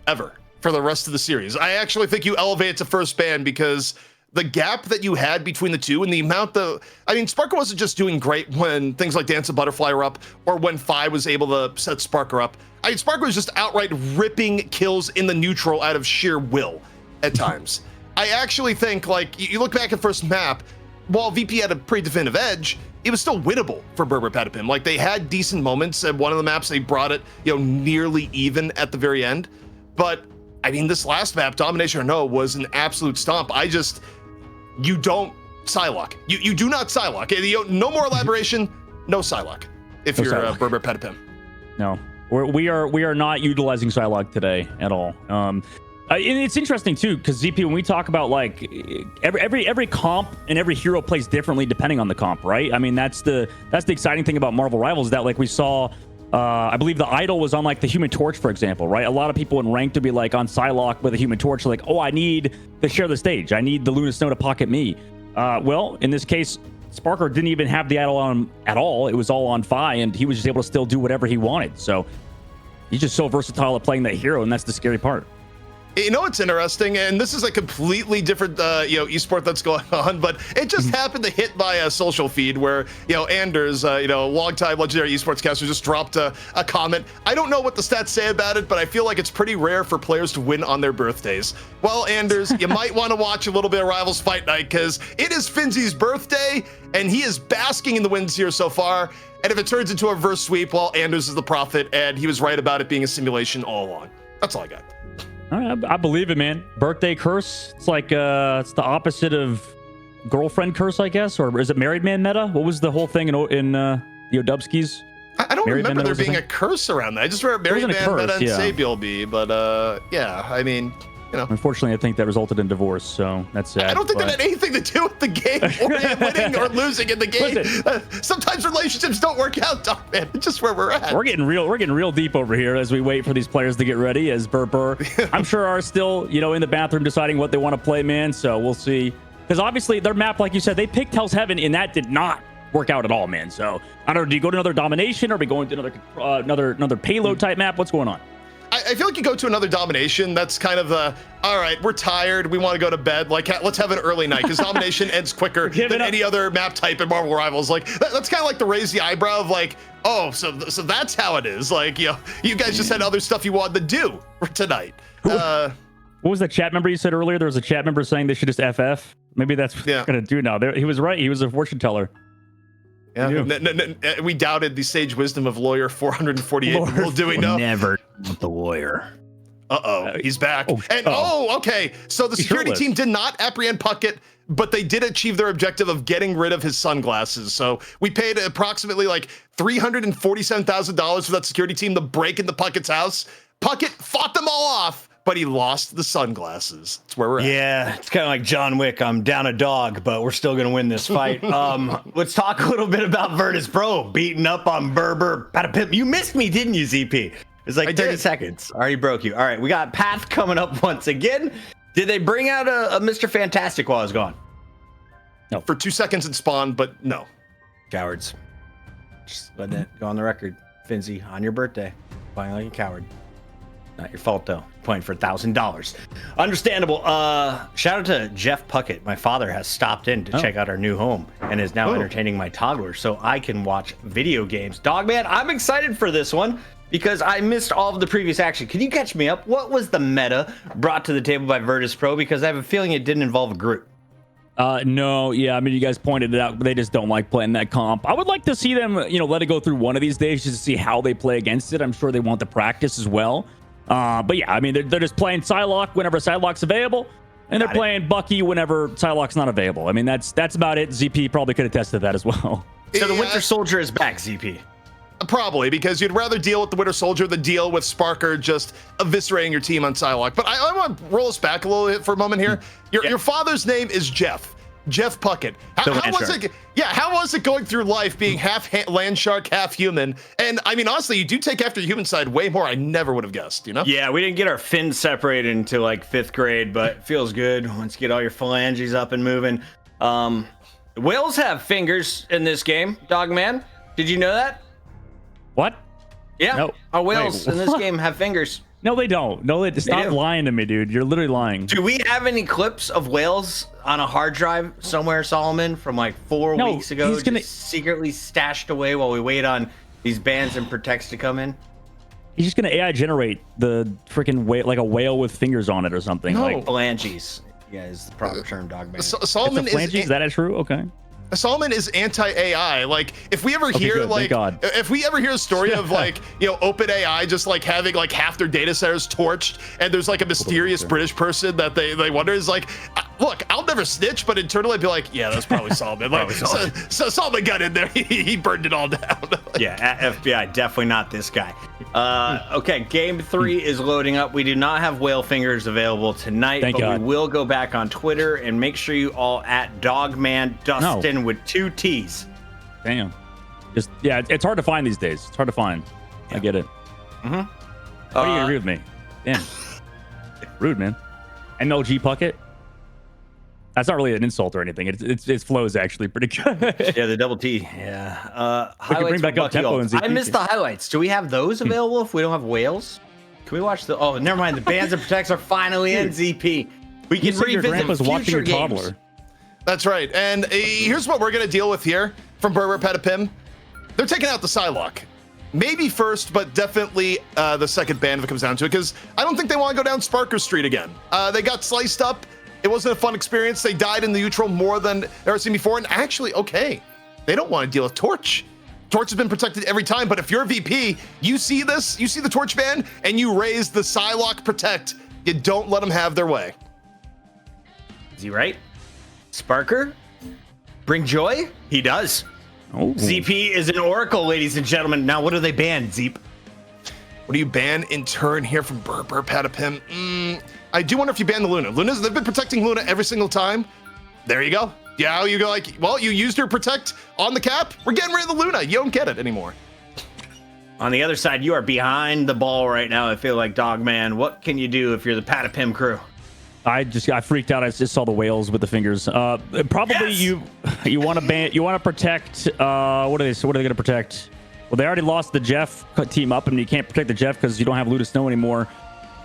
ever, for the rest of the series. I actually think you elevate it to first ban because the gap that you had between the two and the amount I mean, Sparker wasn't just doing great when things like Dance of Butterfly were up or when Fi was able to set Sparker up. I mean, Sparker was just outright ripping kills in the neutral out of sheer will at times. I actually think, like, you look back at first map, while VP had a pretty definitive edge, it was still winnable for Berber Patapim. Like, they had decent moments at one of the maps. They brought it, nearly even at the very end. But, I mean, this last map, Domination or No, was an absolute stomp. You don't Psylocke. You do not Psylocke. No more elaboration, no Psylocke if you're Berber Patapim. No, we are not utilizing Psylocke today at all. And it's interesting too, because ZP, when we talk about like every comp and every hero plays differently depending on the comp, right? I mean, that's the exciting thing about Marvel Rivals, that like we saw, I believe the idol was on like the Human Torch, for example, right? A lot of people in ranked to be like on Psylocke with a Human Torch, like, oh, I need to share the stage. I need the Luna Snow to pocket me. Well, in this case, Sparker didn't even have the idol on at all. It was all on Fi, and he was just able to still do whatever he wanted. So he's just so versatile at playing that hero, and that's the scary part. You know what's interesting, and this is a completely different esport that's going on, but it just happened to hit my social feed where Anders, longtime legendary esports caster, just dropped a comment. I don't know what the stats say about it, but I feel like it's pretty rare for players to win on their birthdays. Well, Anders, you might want to watch a little bit of Rivals Fight Night because it is Finzy's birthday, and he is basking in the wins here so far. And if it turns into a reverse sweep, well, Anders is the prophet, and he was right about it being a simulation all along. That's all I got. All right, I believe it, man. Birthday curse. It's like it's the opposite of girlfriend curse, I guess, or is it married man meta? What was the whole thing in Dubskis? I don't remember there being a curse around that. I just remember married man meta and Sabiel B, but yeah, I mean, Unfortunately, I think that resulted in divorce, so that's sad. I don't think that had anything to do with the game or winning or losing in the game. Sometimes relationships don't work out, Doc, man. It's just where we're at. We're getting real deep over here as we wait for these players to get ready, as Berber, I'm sure, are still, in the bathroom deciding what they want to play, man. So we'll see. Because obviously their map, like you said, they picked Hell's Heaven, and that did not work out at all, man. So I don't know, do you go to another domination, or are we going to another payload type map? What's going on? I feel like you go to another domination. That's kind of all right, we're tired. We want to go to bed. Like, let's have an early night because domination ends quicker than any other map type in Marvel Rivals. Like, that's kind of like the raise the eyebrow of like, oh, so that's how it is. Like, you guys just had other stuff you wanted to do for tonight. What was that chat member you said earlier? There was a chat member saying they should just FF. Maybe that's what they're going to do now. He was right. He was a fortune teller. Yeah, we doubted the sage wisdom of lawyer 448. Well, do we know? Never with the lawyer. He's back. Okay. So the security team did not apprehend Puckett, but they did achieve their objective of getting rid of his sunglasses. So we paid approximately like $347,000 for that security team to break into Puckett's house. Puckett fought them all off, but he lost the sunglasses. That's where we're at. Yeah, it's kind of like John Wick. I'm down a dog, but we're still going to win this fight. Let's talk a little bit about Virtus.pro beating up on Berber Patapim. You missed me, didn't you, ZP? It's like 30 seconds. Already broke you. All right, we got Path coming up once again. Did they bring out a Mr. Fantastic while I was gone? No. For 2 seconds in spawn, but no. Cowards. Just letting it go on the record. Finzy, on your birthday, playing like a coward. Not your fault though. Playing for $1,000. Understandable. Shout out to Jeff Puckett. My father has stopped in to check out our new home and is now entertaining my toddler so I can watch video games. Dogman, I'm excited for this one because I missed all of the previous action. Can you catch me up? What was the meta brought to the table by Virtus.pro? Because I have a feeling it didn't involve a group. No, yeah, I mean, you guys pointed it out, but they just don't like playing that comp. I would like to see them, let it go through one of these days just to see how they play against it. I'm sure they want the practice as well. But yeah, I mean, they're just playing Psylocke whenever Psylocke's available, and they're playing Bucky whenever Psylocke's not available. I mean, that's about it. ZP probably could attest to that as well. So the Winter Soldier is back, ZP. Probably, because you'd rather deal with the Winter Soldier than deal with Sparker just eviscerating your team on Psylocke. But I want to roll us back a little bit for a moment here. Your father's name is Jeff Puckett. How was it? Yeah, how was it going through life being half land shark, half human? And I mean, honestly, you do take after the human side way more. I never would have guessed, Yeah, we didn't get our fins separated until like 5th grade, but it feels good once you get all your phalanges up and moving. Whales have fingers in this game, Dogman. Did you know that? What? Yeah, no. Our whales in this game have fingers. No, they don't. No, stop lying to me, dude. You're literally lying. Do we have any clips of whales on a hard drive somewhere, Solomon, from like 4 weeks ago? He's just secretly stashed away while we wait on these bans and protects to come in. He's just gonna AI generate the freaking whale, like a whale with fingers on it or something. No. Like phalanges. Yeah, is the proper term, Dogman. Solomon is that true? Okay. Solomon is anti-AI. Like, if we ever hear if we ever hear a story of like, open AI just like having like half their data centers torched, and there's like a mysterious British person that they wonder is like, look, I'll never snitch, but internally I'd be like, yeah, that's probably Solomon. Like, so Solomon got in there, he burned it all down. Yeah, FBI, definitely not this guy. Okay, game 3 is loading up. We do not have whale fingers available tonight, Thank God. We will go back on Twitter and make sure you all at Dogman Dustin with 2 T's. Damn. It's hard to find these days. It's hard to find. I get it. Why do you agree with me? Damn. Rude, man. MLG Puckett. That's not really an insult or anything. It flows actually pretty good. Yeah, the double T. Yeah. We can bring back up tempo and ZP. I missed the highlights. Do we have those available if we don't have whales? Can we watch the? Oh, never mind. The bans and protects are finally in ZP. We can revisit your grandpa's future watching your games. toddler. That's right. And here's what we're going to deal with here from Berber Patapim. They're taking out the Psylocke. Maybe first, but definitely the second ban if it comes down to it, because I don't think they want to go down Sparker Street again. They got sliced up. It wasn't a fun experience. They died in the neutral more than ever seen before. And actually, okay, they don't want to deal with Torch. Torch has been protected every time, but if you're a VP, you see this, you see the Torch ban, and you raise the Psylocke protect, you don't let them have their way. Is he right? Sparker? Bring joy? He does. Oh. ZP is an oracle, ladies and gentlemen. Now, what do they ban, Zeep? What do you ban in turn here from Berber Patapim? I do wonder if you ban the Luna. They've been protecting Luna every single time. There you go. Yeah, you go like, well, you used your protect on the cap. We're getting rid of the Luna. You don't get it anymore. On the other side, you are behind the ball right now. I feel like Dogman. What can you do if you're the Patapim crew? I freaked out. I just saw the whales with the fingers. Probably you want to ban. You want to protect. What are they going to protect? Well, they already lost the Jeff team up, and you can't protect the Jeff because you don't have Luda Snow anymore.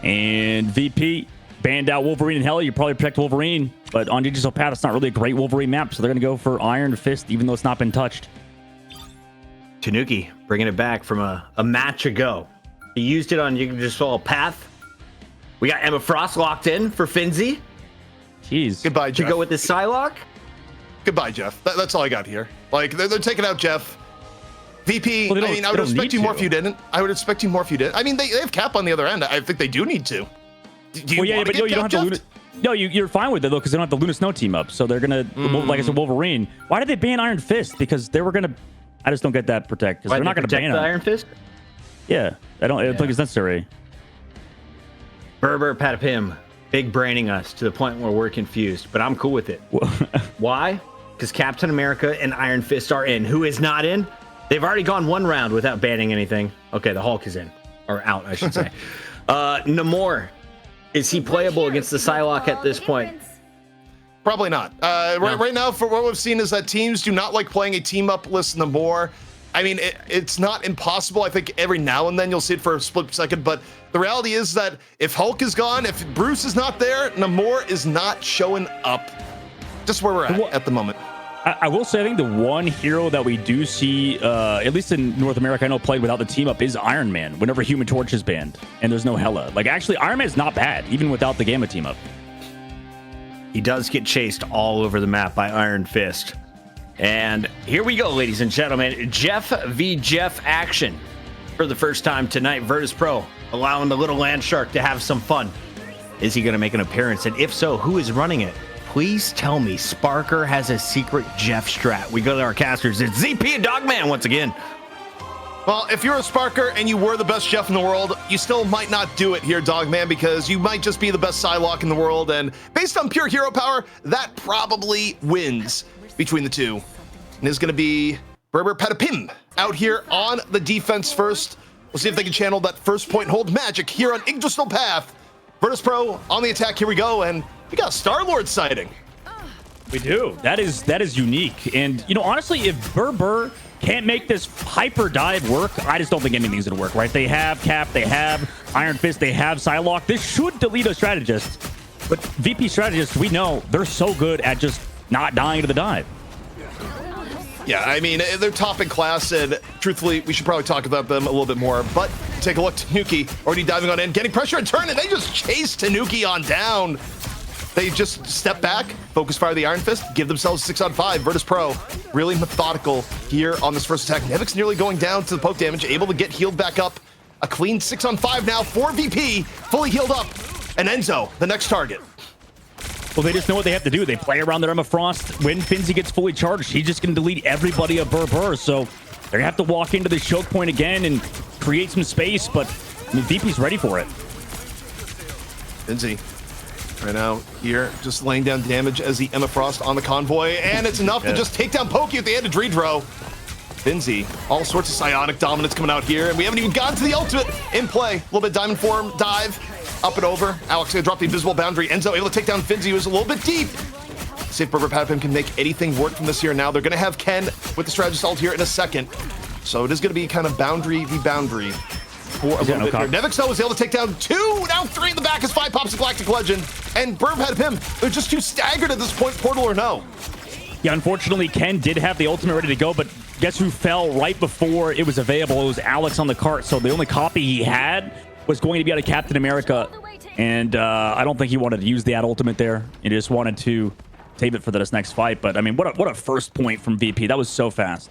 And VP banned out Wolverine and Hell. You probably protect Wolverine, but on Digital Path, it's not really a great Wolverine map, so they're going to go for Iron Fist, even though it's not been touched. Tanuki bringing it back from a match ago. He used it on Digital Path. We got Emma Frost locked in for Finzi. Jeez. Goodbye, Jeff. To go with the Psylocke. Goodbye, Jeff. That's all I got here. Like, they're taking out Jeff. VP, well, I mean, I would expect you more if you didn't. I would expect you more if you did. I mean, they have Cap on the other end. I think they do need to. Do you but you don't have the Luna. No, you're fine with it, though, because they don't have the Luna Snow team up. So they're going to, like I said, Wolverine. Why did they ban Iron Fist? Because they were going to, I just don't get that protect. Because they're not going to ban Iron Fist? Yeah, I don't think it's necessary. Berber Patapim, big braining us to the point where we're confused, but I'm cool with it. Why? Because Captain America and Iron Fist are in. Who is not in? They've already gone one round without banning anything. Okay, the Hulk is in. Or out, I should say. Namor, is he playable against the Psylocke at this point? Probably not. Right now, for what we've seen is that teams do not like playing a team-up list Namor. I mean, it's not impossible. I think every now and then you'll see it for a split second, but the reality is that if Hulk is gone, if Bruce is not there, Namor is not showing up. Just where we're at the moment. I will say, I think the one hero that we do see, at least in North America, I know played without the team up, is Iron Man whenever Human Torch is banned and there's no Hela. Like, actually, Iron Man is not bad, even without the Gamma team up. He does get chased all over the map by Iron Fist. And here we go, ladies and gentlemen. Jeff v. Jeff action for the first time tonight. Virtus.pro allowing the little land shark to have some fun. Is he going to make an appearance? And if so, who is running it? Please tell me Sparker has a secret Jeff strat. We go to our casters. It's ZP and Dogman once again. Well, if you're a Sparker and you were the best Jeff in the world, you still might not do it here, Dogman, because you might just be the best Psylocke in the world. And based on pure hero power, that probably wins between the two. And it's going to be Berber Patapim out here on the defense first. We'll see if they can channel that first point and hold magic here on Yggdrasil Path. Virtus.pro on the attack. Here we go. And we got a Star-Lord sighting. We do. That is unique. And, you know, honestly, if Berber can't make this hyper dive work, I just don't think anything's going to work, right? They have Cap, they have Iron Fist, they have Psylocke. This should delete a strategist. But VP strategists, we know they're so good at just not dying to the dive. Yeah, I mean, they're top in class, and truthfully, we should probably talk about them a little bit more. But take a look, Tanuki already diving on in, getting pressure and turn, and they just chase Tanuki on down. They just step back, focus fire the Iron Fist, give themselves 6 on 5. Virtus.pro really methodical here on this first attack. Nevic's nearly going down to the poke damage, able to get healed back up. A clean 6 on 5 now for VP, fully healed up. And Enzo, the next target. Well, they just know what they have to do. They play around their Emma Frost. When Finzi gets fully charged, he's just going to delete everybody of Berber. So they're going to have to walk into the choke point again and create some space. But I mean, VP's ready for it. Finzi right now here, just laying down damage as the Emma Frost on the convoy. And it's enough to just take down Pokey at the end of Dreedro. Finzi, all sorts of psionic dominance coming out here. And we haven't even gotten to the ultimate in play. A little bit diamond form, dive. Up and over. Alex gonna drop the invisible boundary. Enzo able to take down Finzi, who's a little bit deep. See if Berber Patapim can make anything work from this here now. They're gonna have Ken with the strategist ult here in a second. So it is gonna be kind of boundary v boundary for a little bit here. Nevix though was able to take down 2, now 3 in the back as 5 pops a Galactic Legend. And Berber Patapim, they're just too staggered at this point, portal or no. Yeah, unfortunately, Ken did have the ultimate ready to go, but guess who fell right before it was available? It was Alex on the cart. So the only copy he had was going to be out of Captain America, and I don't think he wanted to use the ad ultimate there. He just wanted to save it for this next fight. But I mean, what a first point from VP. That was so fast.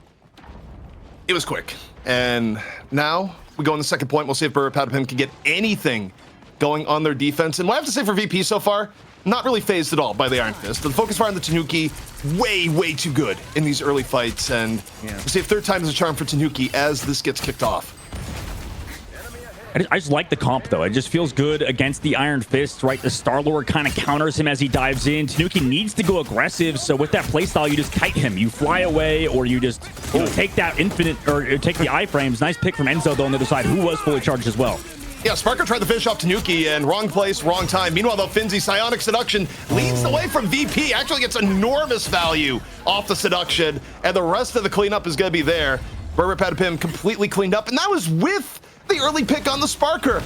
It was quick. And now we go on the second point. We'll see if Berber Patapim can get anything going on their defense. And what I have to say for VP so far, not really phased at all by the Iron Fist. The focus fire on the Tanuki, way too good in these early fights. And we'll see if third time is a charm for Tanuki as this gets kicked off. I just like the comp, though. It just feels good against the Iron Fist, right? The Star-Lord kind of counters him as he dives in. Tanuki needs to go aggressive, so with that playstyle, you just kite him. You fly away, or you just take that infinite, or take the iframes. Nice pick from Enzo, though, on the other side, who was fully charged as well. Yeah, Sparker tried to finish off Tanuki, and wrong place, wrong time. Meanwhile, though, Finzi, Psionic Seduction leads the way from VP. Actually gets enormous value off the Seduction, and the rest of the cleanup is going to be there. Berber Patapim completely cleaned up, and that was with the early pick on the Sparker.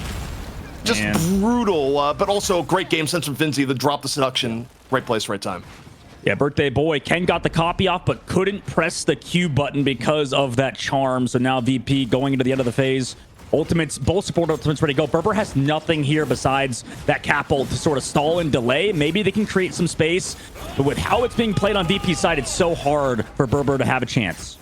Just brutal, but also great game sense from Finzi to drop the Seduction. Right place, right time. Yeah, birthday boy. Ken got the copy off, but couldn't press the Q button because of that charm. So now VP going into the end of the phase. Ultimates, both support ultimates ready to go. Berber has nothing here besides that cap ult to sort of stall and delay. Maybe they can create some space, but with how it's being played on VP's side, it's so hard for Berber to have a chance.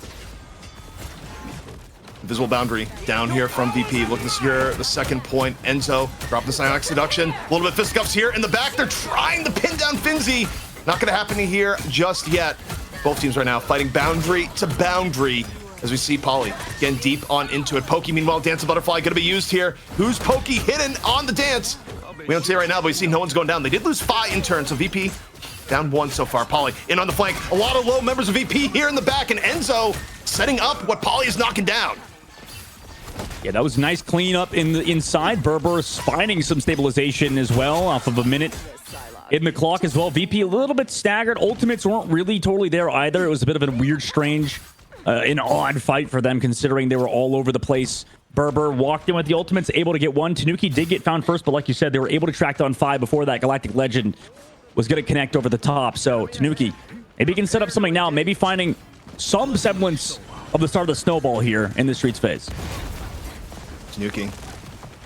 Invisible boundary down here from VP. Look, this here, the second point. Enzo drop the Psionic Seduction. A little bit of fisticuffs here in the back. They're trying to pin down Finzi. Not going to happen here just yet. Both teams right now fighting boundary to boundary as we see Polly getting deep on into it. Pokey, meanwhile, Dance of Butterfly going to be used here. Who's Pokey hidden on the dance? We don't see it right now, but we see no one's going down. They did lose 5 in turn, so VP down 1 so far. Polly in on the flank. A lot of low members of VP here in the back, and Enzo setting up what Polly is knocking down. Yeah, that was nice cleanup in the inside. Berber's finding some stabilization as well off of a minute in the clock as well. VP a little bit staggered. Ultimates weren't really totally there either. It was a bit of a weird, strange an odd fight for them considering they were all over the place. Berber walked in with the ultimates, able to get one. Tanuki did get found first, but like you said, they were able to track down 5 before that Galactic Legend was going to connect over the top. So Tanuki, maybe he can set up something now, maybe finding some semblance of the start of the snowball here in the Streets phase. Tanuki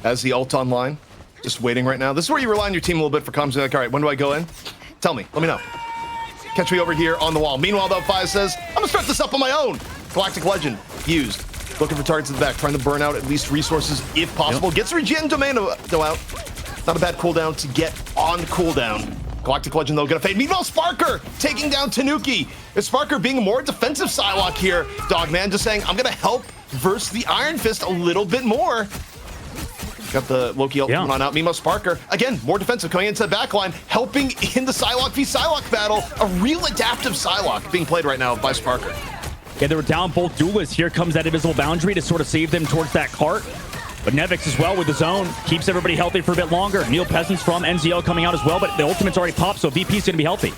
has the ult online, just waiting right now. This is where you rely on your team a little bit for comms. You're like, all right, when do I go in? Tell me, let me know. Catch me over here on the wall. Meanwhile, though, Five says, I'm gonna start this up on my own. Galactic Legend used. Looking for targets in the back, trying to burn out at least resources if possible. Gets regen domain to go out. Not a bad cooldown to get on cooldown. Galactic Legend, though, gonna fade. Meanwhile, Sparker taking down Tanuki. Is Sparker being a more defensive Psylocke here? Dogman just saying, I'm gonna help versus the Iron Fist a little bit more. Got the Loki ult coming on out. Meanwhile, Sparker, again, more defensive, coming into the backline, helping in the Psylocke v Psylocke battle. A real adaptive Psylocke being played right now by Sparker. Yeah, they were down both duelists. Here comes that invisible boundary to sort of save them towards that cart. But Nevix as well with his own keeps everybody healthy for a bit longer. Neil Peasants from NZL coming out as well, but the ultimate's already popped, so VP's going to be healthy.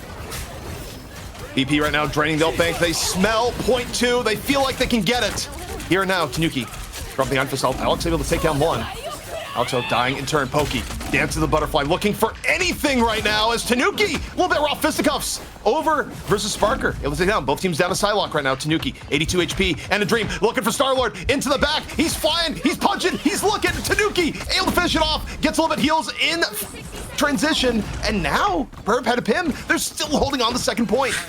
VP right now draining the ult bank. They smell point 2. They feel like they can get it. Here now, Tanuki dropping the Iron Fist ult. Alex able to take down 1. Alex dying in turn. Pokey dancing the butterfly, looking for anything right now as Tanuki, a little bit raw fisticuffs over versus Sparker. Able to take down. Both teams down to Psylocke right now. Tanuki, 82 HP and a dream. Looking for Star-Lord into the back. He's flying. He's punching. He's looking. Tanuki able to finish it off. Gets a little bit heals in transition. And now, Patapim, they're still holding on the second point.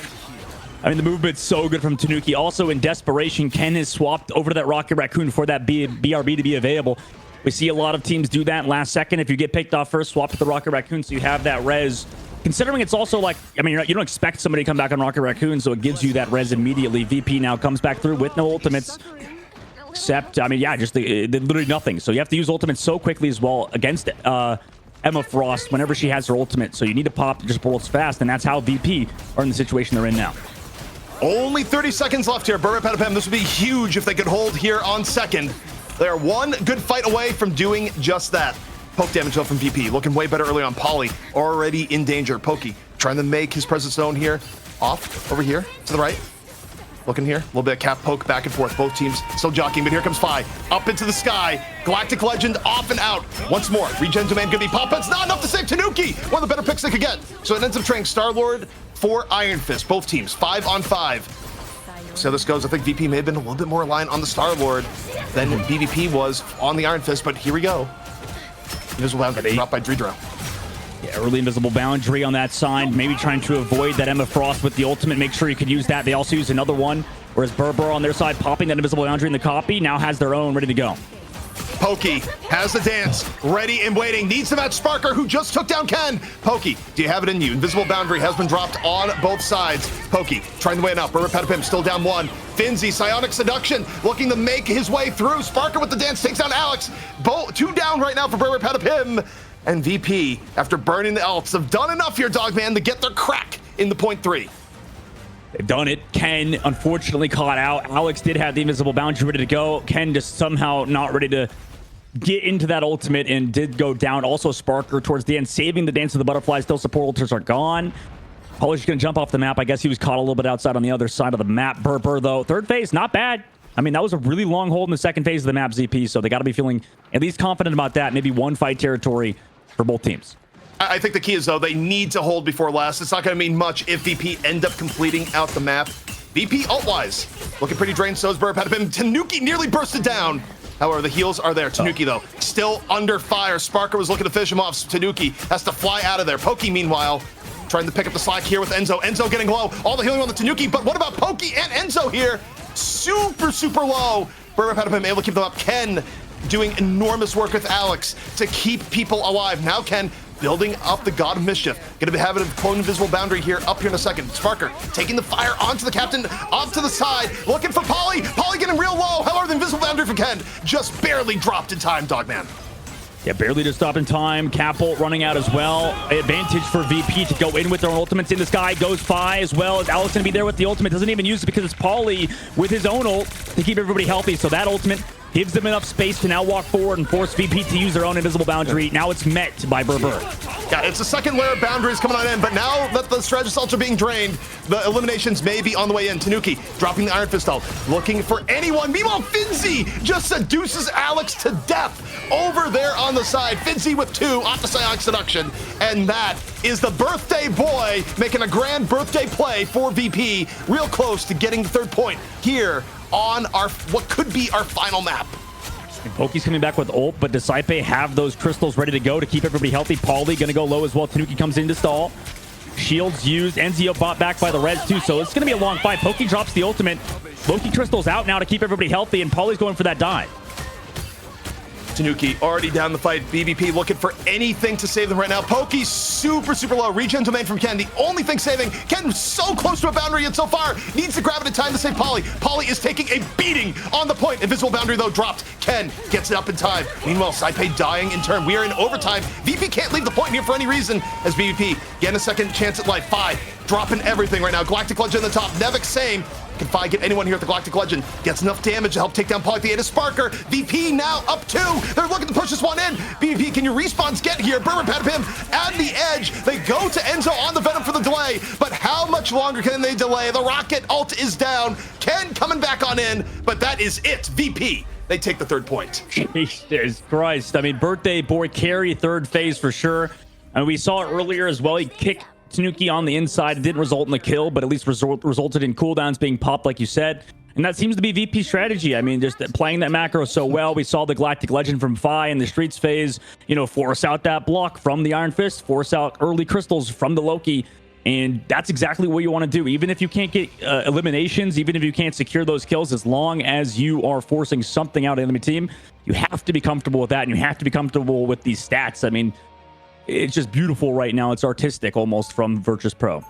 I mean, the movement's so good from Tanuki. Also, in desperation, Ken has swapped over to that Rocket Raccoon for that BRB to be available. We see a lot of teams do that last second. If you get picked off first, swap to the Rocket Raccoon so you have that res. Considering it's also like, I mean, you don't expect somebody to come back on Rocket Raccoon, so it gives you that res immediately. VP now comes back through with no ultimates. Except, I mean, yeah, just literally nothing. So you have to use ultimates so quickly as well against Emma Frost whenever she has her ultimate. So you need to pop just bullets fast, and that's how VP are in the situation they're in now. Only 30 seconds left here. Burma Patapim, this would be huge if they could hold here on second. They are one good fight away from doing just that. Poke damage though from VP, looking way better early on. Polly already in danger. Pokey trying to make his presence known here. Off over here to the right. Looking here, a little bit of cap poke back and forth. Both teams still jockeying, but here comes Fi up into the sky. Galactic Legend off and out. Once more, regen domain gonna be pop. It's not enough to save Tanuki. One of the better picks they could get. So it ends up trading Star-Lord for Iron Fist. Both teams 5 on 5. See how this goes. I think VP may have been a little bit more reliant on the Star-Lord than BVP was on the Iron Fist, but here we go. Invisible boundary dropped by Dredro. Yeah, early invisible boundary on that side. Maybe trying to avoid that Emma Frost with the ultimate. Make sure you could use that. They also use another one, whereas Berber on their side popping that invisible boundary in the copy now has their own ready to go. Pokey has the dance, ready and waiting. Needs to match Sparker, who just took down Ken. Pokey, do you have it in you? Invisible boundary has been dropped on both sides. Pokey trying to win up. Burma Patapim still down 1. Finzi, Psionic Seduction, looking to make his way through. Sparker with the dance takes down Alex. 2 down right now for Burma Patapim. And VP, after burning the ults, have done enough here, Dogman, to get their crack in the point 3. They've done it. Ken unfortunately caught out. Alex did have the invisible boundary ready to go. Ken just somehow not ready to get into that ultimate and did go down. Also Sparker towards the end, saving the Dance of the Butterflies. Still support ulters are gone. Polly's going to jump off the map. I guess he was caught a little bit outside on the other side of the map. Burper, though. Third phase, not bad. I mean, that was a really long hold in the second phase of the map, ZP, so they got to be feeling at least confident about that. Maybe one fight territory for both teams. I think the key is, though, they need to hold before last. It's not going to mean much if VP end up completing out the map. VP ult-wise, looking pretty drained. So is Burper Patapim. Tanuki nearly bursted down. However, the heals are there. Tanuki, though, still under fire. Sparker was looking to finish him off. Tanuki has to fly out of there. Pokey, meanwhile, trying to pick up the slack here with Enzo. Enzo getting low. All the healing on the Tanuki, but what about Pokey and Enzo here? Super, super low. Burper Patapim able to keep them up. Ken doing enormous work with Alex to keep people alive. Now Ken building up the God of Mischief. Gonna be having a clone invisible boundary here up here in a second. Sparker taking the fire onto the captain, up to the side, looking for Polly. Polly getting real low. However, the invisible boundary for Ken just barely dropped in time, Dogman. Yeah, barely just stopped in time. Capult running out as well. Advantage for VP to go in with their own ultimates in the sky. Goes Fi as well. Is Alex going to be there with the ultimate? Doesn't even use it because it's Polly with his own ult to keep everybody healthy. So that ultimate gives them enough space to now walk forward and force VP to use their own invisible boundary. Now it's met by Berber. Yeah, Yeah, it's the second layer of boundaries coming on in, but now that the strategist ults are being drained, the eliminations may be on the way in. Tanuki dropping the Iron Fist ult, looking for anyone. Meanwhile, Finzi just seduces Alex to death over there on the side. Finzi with 2 off the Psionic Seduction, and that is the birthday boy making a grand birthday play for VP, real close to getting the 3rd point here on our what could be our final map. Poki's coming back with ult, but does Saipe have those crystals ready to go to keep everybody healthy? Pauly gonna go low as well. Tanuki comes in to stall. Shields used. Enzio bought back by the Reds too, so it's gonna be a long fight. Poki drops the ultimate. Loki crystals out now to keep everybody healthy, and Pauly's going for that dive. Tanuki already down the fight. BBP looking for anything to save them right now. Poki super low. Regen domain from Ken. The only thing saving. Ken so close to a boundary yet so far. Needs to grab it in time to save Pauly. Pauly is taking a beating on the point. Invisible boundary though dropped. Ken gets it up in time. Meanwhile, Saipe dying in turn. We are in overtime. VP can't leave the point here for any reason as BBP getting a second chance at life. 5 dropping everything right now. Galactic Legend on the top. Nevik same. Can Fi get anyone here at the Galactic Legend? Gets enough damage to help take down Pauly at the end of Sparker. VP now up 2. They're looking to push this one in. BVP, can your respawns get here? Berber, Patapim at the edge. They go to Enzo on the Venom for the delay, but how much longer can they delay? The Rocket ult is down. Ken coming back on in, but that is it. VP, they take the 3rd point. Jesus Christ. I mean, birthday boy carry 3rd phase for sure. And we saw it earlier as well. He kicked Tanuki on the inside. It didn't result in the kill, but at least resulted in cooldowns being popped, like you said. And that seems to be VP strategy. I mean, just playing that macro so well. We saw the Galactic Legend from Fi in the Streets phase, you know, force out that block from the Iron Fist, force out early crystals from the Loki. And that's exactly what you want to do. Even if you can't get eliminations, even if you can't secure those kills, as long as you are forcing something out of the enemy team, you have to be comfortable with that. And you have to be comfortable with these stats. I mean, it's just beautiful right now. It's artistic almost from Virtus.pro.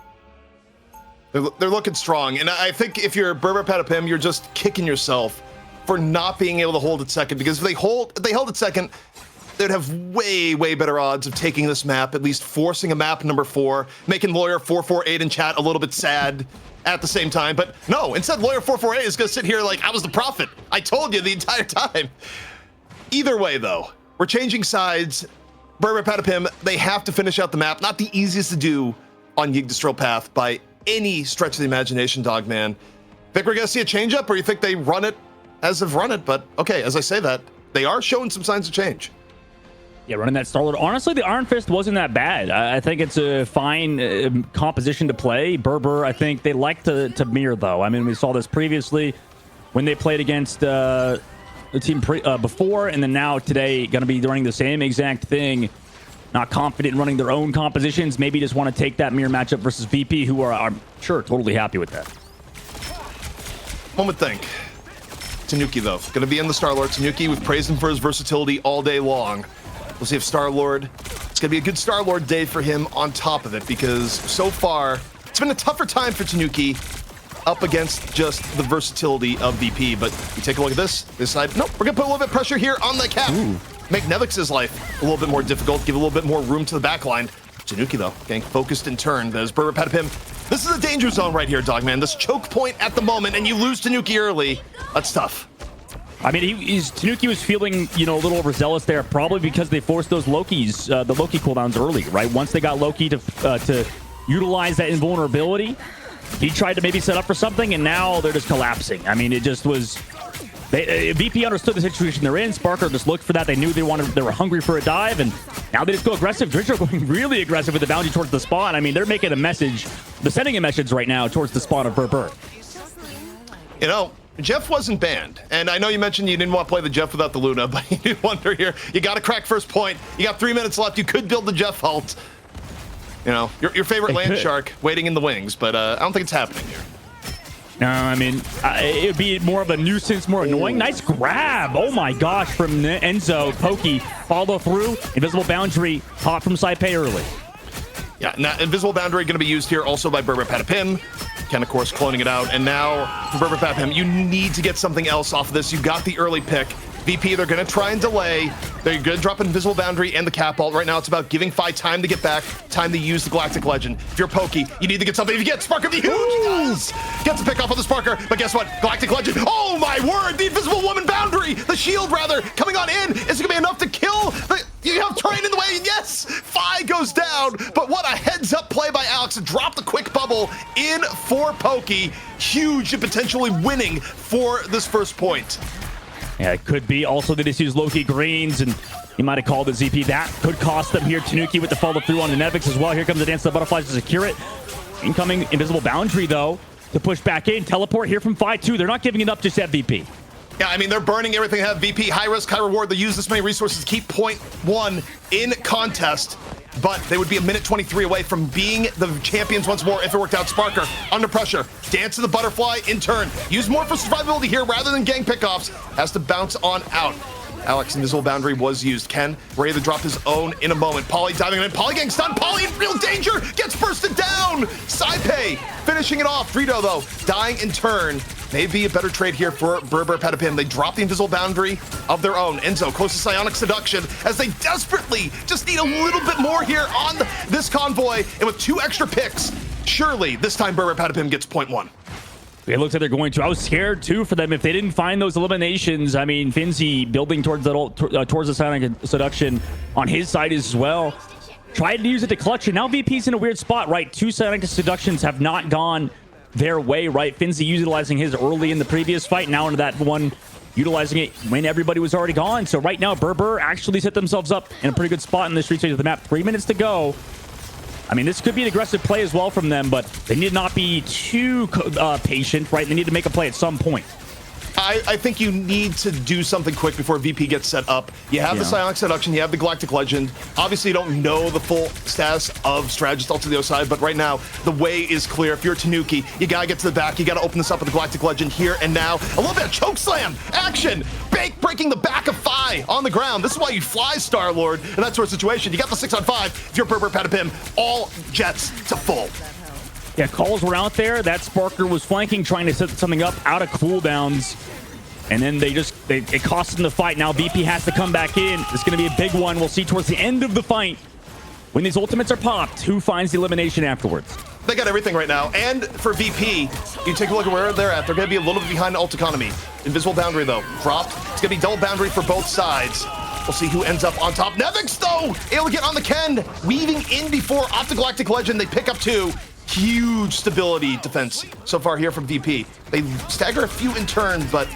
They're looking strong. And I think if you're Berber Patapim, you're just kicking yourself for not being able to hold it second. Because if they held it second, they'd have way better odds of taking this map, at least forcing a map number 4, making Lawyer 448 in chat a little bit sad at the same time. But no, instead Lawyer 448 is going to sit here like I was the prophet. I told you the entire time. Either way, though, we're changing sides. Berber Patapim, they have to finish out the map. Not the easiest to do on Yggdrasil path by any stretch of the imagination, Dogman. Think we're going to see a change up, or you think they run it as they've run it? But okay, as I say that, they are showing some signs of change. Yeah, running that Starlord. Honestly, the Iron Fist wasn't that bad. I think it's a fine composition to play. Berber, I think they like to mirror, though. I mean, we saw this previously when they played against the team before, and then now today going to be running the same exact thing. Not confident in running their own compositions. Maybe just want to take that mirror matchup versus VP, who are, I'm sure, totally happy with that. One would think. Tanuki, though, going to be in the Starlord. Tanuki, we've praised him for his versatility all day long. We'll see if Starlord, it's going to be a good Starlord day for him on top of it, because so far, it's been a tougher time for Tanuki up against just the versatility of VP. But you take a look at this side. Nope, we're going to put a little bit of pressure here on the cap. Ooh. Make Nevik's life a little bit more difficult, give a little bit more room to the back line. Tanuki, though, getting focused in turn. There's Berber Patapim. This is a danger zone right here, Dogman. This choke point at the moment, and you lose Tanuki early. That's tough. I mean, Tanuki was feeling, you know, a little overzealous there, probably because they forced those Lokis, the Loki cooldowns early, right? Once they got Loki to utilize that invulnerability, he tried to maybe set up for something, and now they're just collapsing. I mean, it just was... VP understood the situation they're in. Sparker just looked for that. They knew they were hungry for a dive, and now they just go aggressive. Dritcher going really aggressive with the bounty towards the spawn. I mean, they're making a message. They're sending a message right now towards the spawn of Berber. You know, Jeff wasn't banned, and I know you mentioned you didn't want to play the Jeff without the Luna, but you do wonder here. You got to crack first point. You got 3 minutes left. You could build the Jeff ult. You know, your favorite land shark waiting in the wings, but I don't think it's happening here. No, I mean, it would be more of a nuisance, more annoying. Nice grab. Oh my gosh, from Enzo. Pokey, follow through. Invisible boundary, pop from Saipe early. Yeah, now invisible boundary going to be used here also by Berber Patapim. Ken, of course, cloning it out. And now, for Berber Patapim, you need to get something else off of this. You got the early pick. VP, they're going to try and delay. They're going to drop Invisible Boundary and the Cap ult. Right now, it's about giving Fi time to get back, time to use the Galactic Legend. If you're Pokey, you need to get something. If you get Sparker, the huge does! Gets a pick off of the Sparker, but guess what? Galactic Legend. Oh my word! The Invisible Woman Boundary! The shield, rather, coming on in. Is it going to be enough to kill? You have terrain in the way, and yes! Fi Fi goes down, but what a heads-up play by Alex to drop the quick bubble in for Pokey. Huge and potentially winning for this first point. Yeah, it could be. Also, they just use Loki Greens, and he might have called the ZP. That could cost them here. Tanuki with the follow-through on the Nevix as well. Here comes the Dance of the Butterflies to secure it. Incoming Invisible Boundary, though, to push back in. Teleport here from Fi, too. They're not giving it up just at VP. Yeah, I mean, they're burning everything they have. VP, high risk, high reward. They use this many resources to keep point one in contest, but they would be a minute 23 away from being the champions once more if it worked out. Sparker under pressure. Dance to the Butterfly in turn. Use more for survivability here rather than gang pickoffs. Has to bounce on out. Alex, Invisible Boundary was used. Ken ready to drop his own in a moment. Polly diving in. Polly getting stunned. Polly in real danger. Gets bursted down. Saipei finishing it off. Frito, though, dying in turn. Maybe a better trade here for Berber Patapim. They drop the Invisible Boundary of their own. Enzo close to Psionic Seduction as they desperately just need a little bit more here on this convoy. And with 2 extra picks, surely this time Berber Patapim gets point 1. It looks like they're going to. I was scared, too, for them. If they didn't find those eliminations, I mean, Finzi building towards the Psionic Seduction on his side as well. Tried to use it to clutch, and now VP's in a weird spot, right? 2 Psionic Seductions have not gone their way, right? Finzi utilizing his early in the previous fight, now into that one, utilizing it when everybody was already gone. So right now, Berber actually set themselves up in a pretty good spot in the street stage of the map. 3 minutes to go. I mean, this could be an aggressive play as well from them, but they need to not be too patient, right? They need to make a play at some point. I think you need to do something quick before VP gets set up. You have the Psionic Seduction, you have the Galactic Legend. Obviously, you don't know the full status of Strategist all to the other side, but right now, the way is clear. If you're Tanuki, you gotta get to the back. You gotta open this up with the Galactic Legend here and now. A little bit of choke slam action. Breaking the back of Fi on the ground. This is why you fly Star-Lord in that sort of situation. You got the 6-on-5. If you're Berber Patapim, all jets to full. Yeah, calls were out there. That Sparker was flanking, trying to set something up out of cooldowns. And then it cost them the fight. Now VP has to come back in. It's going to be a big one. We'll see towards the end of the fight. When these ultimates are popped, who finds the elimination afterwards? They got everything right now. And for VP, you take a look at where they're at. They're going to be a little bit behind ult economy. Invisible Boundary, though, dropped. It's going to be double boundary for both sides. We'll see who ends up on top. Nevix, though, able to get on the Ken. Weaving in before off the Galactic Legend. They pick up 2. Huge stability defense so far here from VP. They stagger a few in turn, but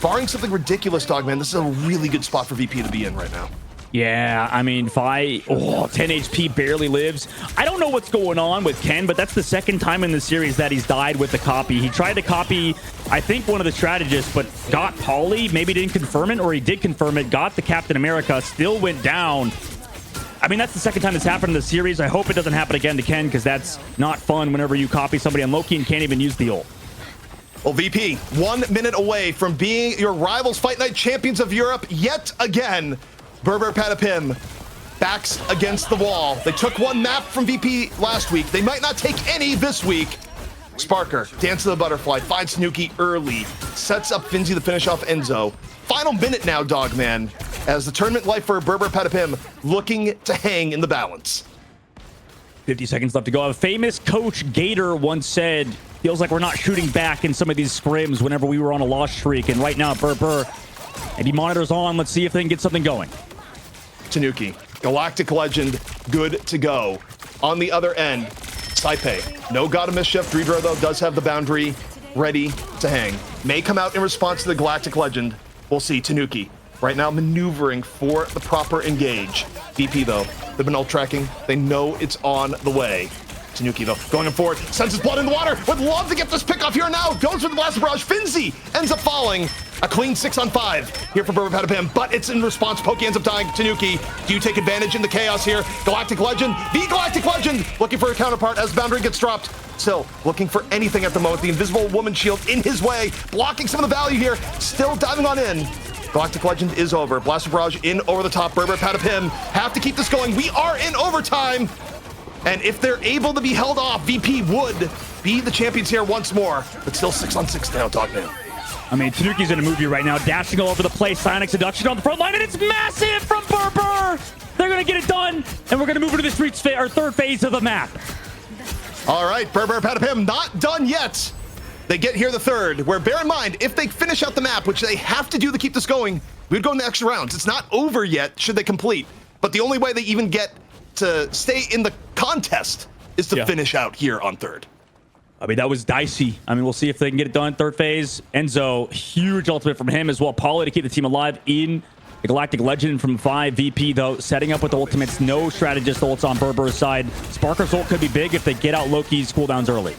barring something ridiculous, Dogman, this is a really good spot for VP to be in right now. Yeah, I mean, Fi, 10 HP, barely lives. I don't know what's going on with Ken, but that's the second time in the series that he's died with the copy. He tried to copy, I think, one of the strategists, but got Polly, maybe didn't confirm it, or he did confirm it, got the Captain America, still went down. I mean, that's the second time it's happened in the series. I hope it doesn't happen again to Ken, because that's not fun whenever you copy somebody on Loki and can't even use the ult. Well, VP, 1 minute away from being your rivals Fight Night champions of Europe yet again. Berber Patapim backs against the wall. They took 1 map from VP last week. They might not take any this week. Sparker, Dance to the Butterfly, finds Tanuki early, sets up Finzi to finish off Enzo. Final minute now, Dogman, as the tournament life for Berber Patapim looking to hang in the balance. 50 seconds left to go. A famous coach, Gator, once said, feels like we're not shooting back in some of these scrims whenever we were on a loss streak. And right now, Berber, and he monitors on. Let's see if they can get something going. Tanuki, Galactic Legend, good to go. On the other end, Saipei, no God of Mischief. Dreedro, though, does have the boundary ready to hang. May come out in response to the Galactic Legend. We'll see. Tanuki, right now maneuvering for the proper engage. VP, though, they've been ult tracking. They know it's on the way. Tanuki, though, going forward, sends his blood in the water. Would love to get this pick off here now. Goes for the Blast Barrage. Finzi ends up falling. A clean 6-on-5 here for Berber Patapim, but it's in response. Poke ends up dying. Tanuki, do you take advantage in the chaos here? Galactic Legend, the Galactic Legend, looking for a counterpart as boundary gets dropped. Still looking for anything at the moment. The Invisible Woman shield in his way, blocking some of the value here. Still diving on in. Galactic Legend is over. Blaster Barrage in over the top. Berber Patapim have to keep this going. We are in overtime. And if they're able to be held off, VP would be the champions here once more. But still 6-on-6 now, Dogman. I mean, Tanuki's in a movie right now, dashing all over the place. Psionic Seduction on the front line, and it's massive from Berber. They're going to get it done, and we're going to move into the streets, third phase of the map. All right, Berber Patapim not done yet. They get here the third, where bear in mind, if they finish out the map, which they have to do to keep this going, we would go in the extra rounds. It's not over yet, should they complete. But the only way they even get to stay in the contest is to finish out here on third. I mean, that was dicey. I mean, we'll see if they can get it done. Third phase, Enzo, huge ultimate from him as well. Pauly to keep the team alive in the Galactic Legend from 5. VP, though, setting up with the ultimates. No strategist ults on Berber's side. Sparker's ult could be big if they get out Loki's cooldowns early.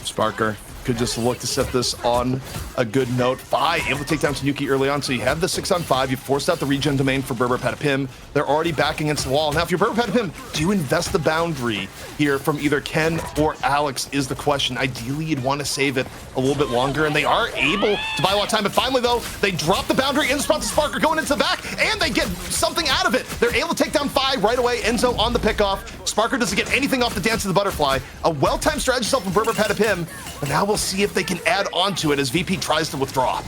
Sparker could just look to set this on a good note. Able to take down Tanuki early on, so you have the 6-on-5. You forced out the regen domain for Berber Patapim. They're already back against the wall. Now, if you're Berber Patapim, do you invest the boundary here from either Ken or Alex is the question. Ideally, you'd want to save it a little bit longer, and they are able to buy a lot of time. But finally, though, they drop the boundary in response to Sparker going into the back, and they get something out of it. They're able to take down 5 right away. Enzo on the pickoff. Sparker doesn't get anything off the Dance of the Butterfly. A well-timed strategy from Berber Patapim, but now we'll see if they can add on to it as VP tries to withdraw.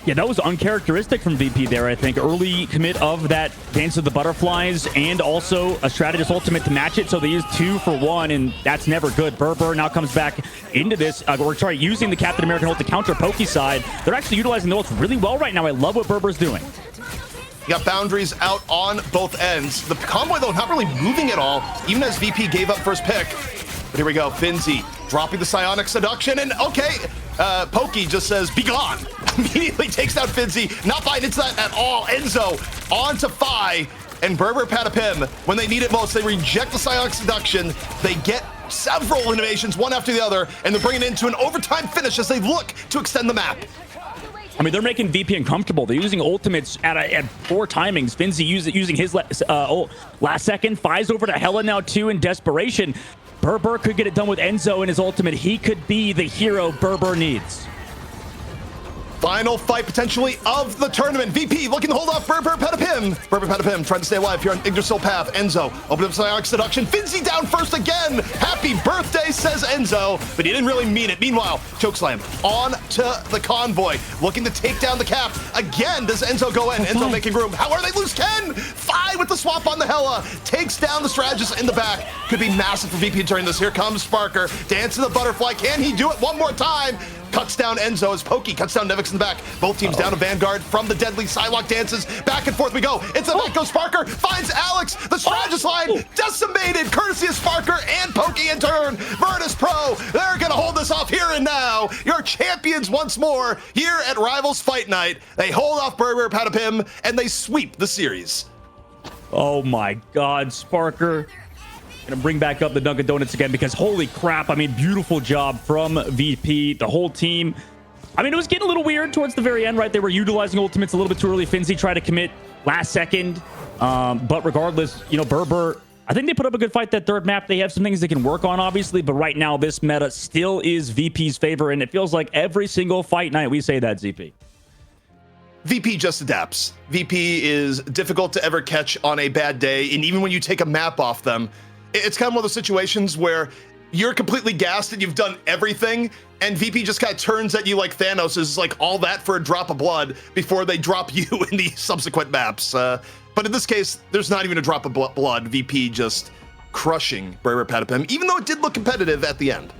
Yeah, that was uncharacteristic from VP there, I think. Early commit of that Dance of the Butterflies and also a strategist ultimate to match it. So they used 2 for 1, and that's never good. Berber now comes back into this. Using the Captain American ult to counter Pokey's side. They're actually utilizing the ults really well right now. I love what Berber's doing. You got boundaries out on both ends. The convoy, though, not really moving at all, even as VP gave up first pick. But here we go, Finzi dropping the Psionic Seduction, and okay, Pokey just says, be gone. Immediately takes down Finzi, not buying into that at all. Enzo on to Phi, and Berber Patapim, when they need it most, they reject the Psionic Seduction. They get several innovations, one after the other, and they're bringing it into an overtime finish as they look to extend the map. I mean, they're making VP uncomfortable. They're using ultimates at 4 timings. Finzi using his last second. Phi's over to Hela now, too, in desperation. Berber could get it done with Enzo in his ultimate. He could be the hero Berber needs. Final fight potentially of the tournament. VP looking to hold off Berber Patapim. Berber Patapim trying to stay alive here on Yggdrasil path. Enzo open up Psionic Seduction. Finzi down first again. Happy birthday, says Enzo, but he didn't really mean it. Meanwhile, Chokeslam on to the convoy, looking to take down the cap. Again, does Enzo go in? Enzo making room. How are they lose Ken? Phi with the swap on the Hela. Takes down the strategist in the back. Could be massive for VP during this. Here comes Sparker. Dance to the butterfly. Can he do it one more time? Cuts down Enzo as Pokey cuts down Nevix in the back. Both teams down to Vanguard from the deadly Psylocke dances. Back and forth we go. It's a back goes Sparker. Finds Alex. The strategist line decimated courtesy of Sparker and Pokey in turn. Virtus.pro, they're going to hold this off here and now. Your champions once more here at Rivals Fight Night. They hold off Berber Patapim and they sweep the series. Oh my God, Sparker. Gonna bring back up the Dunkin' Donuts again because holy crap, I mean, beautiful job from VP, the whole team. I mean, it was getting a little weird towards the very end, right? They were utilizing ultimates a little bit too early. Finzi tried to commit last second. But regardless, you know, Berber, I think they put up a good fight that third map. They have some things they can work on, obviously, but right now this meta still is VP's favor, and it feels like every single fight night we say that, ZP. VP just adapts. VP is difficult to ever catch on a bad day, and even when you take a map off them, it's kind of one of those situations where you're completely gassed and you've done everything, and VP just kind of turns at you like Thanos is like all that for a drop of blood before they drop you in the subsequent maps. But in this case, there's not even a drop of blood. VP just crushing Berber Patapim, even though it did look competitive at the end.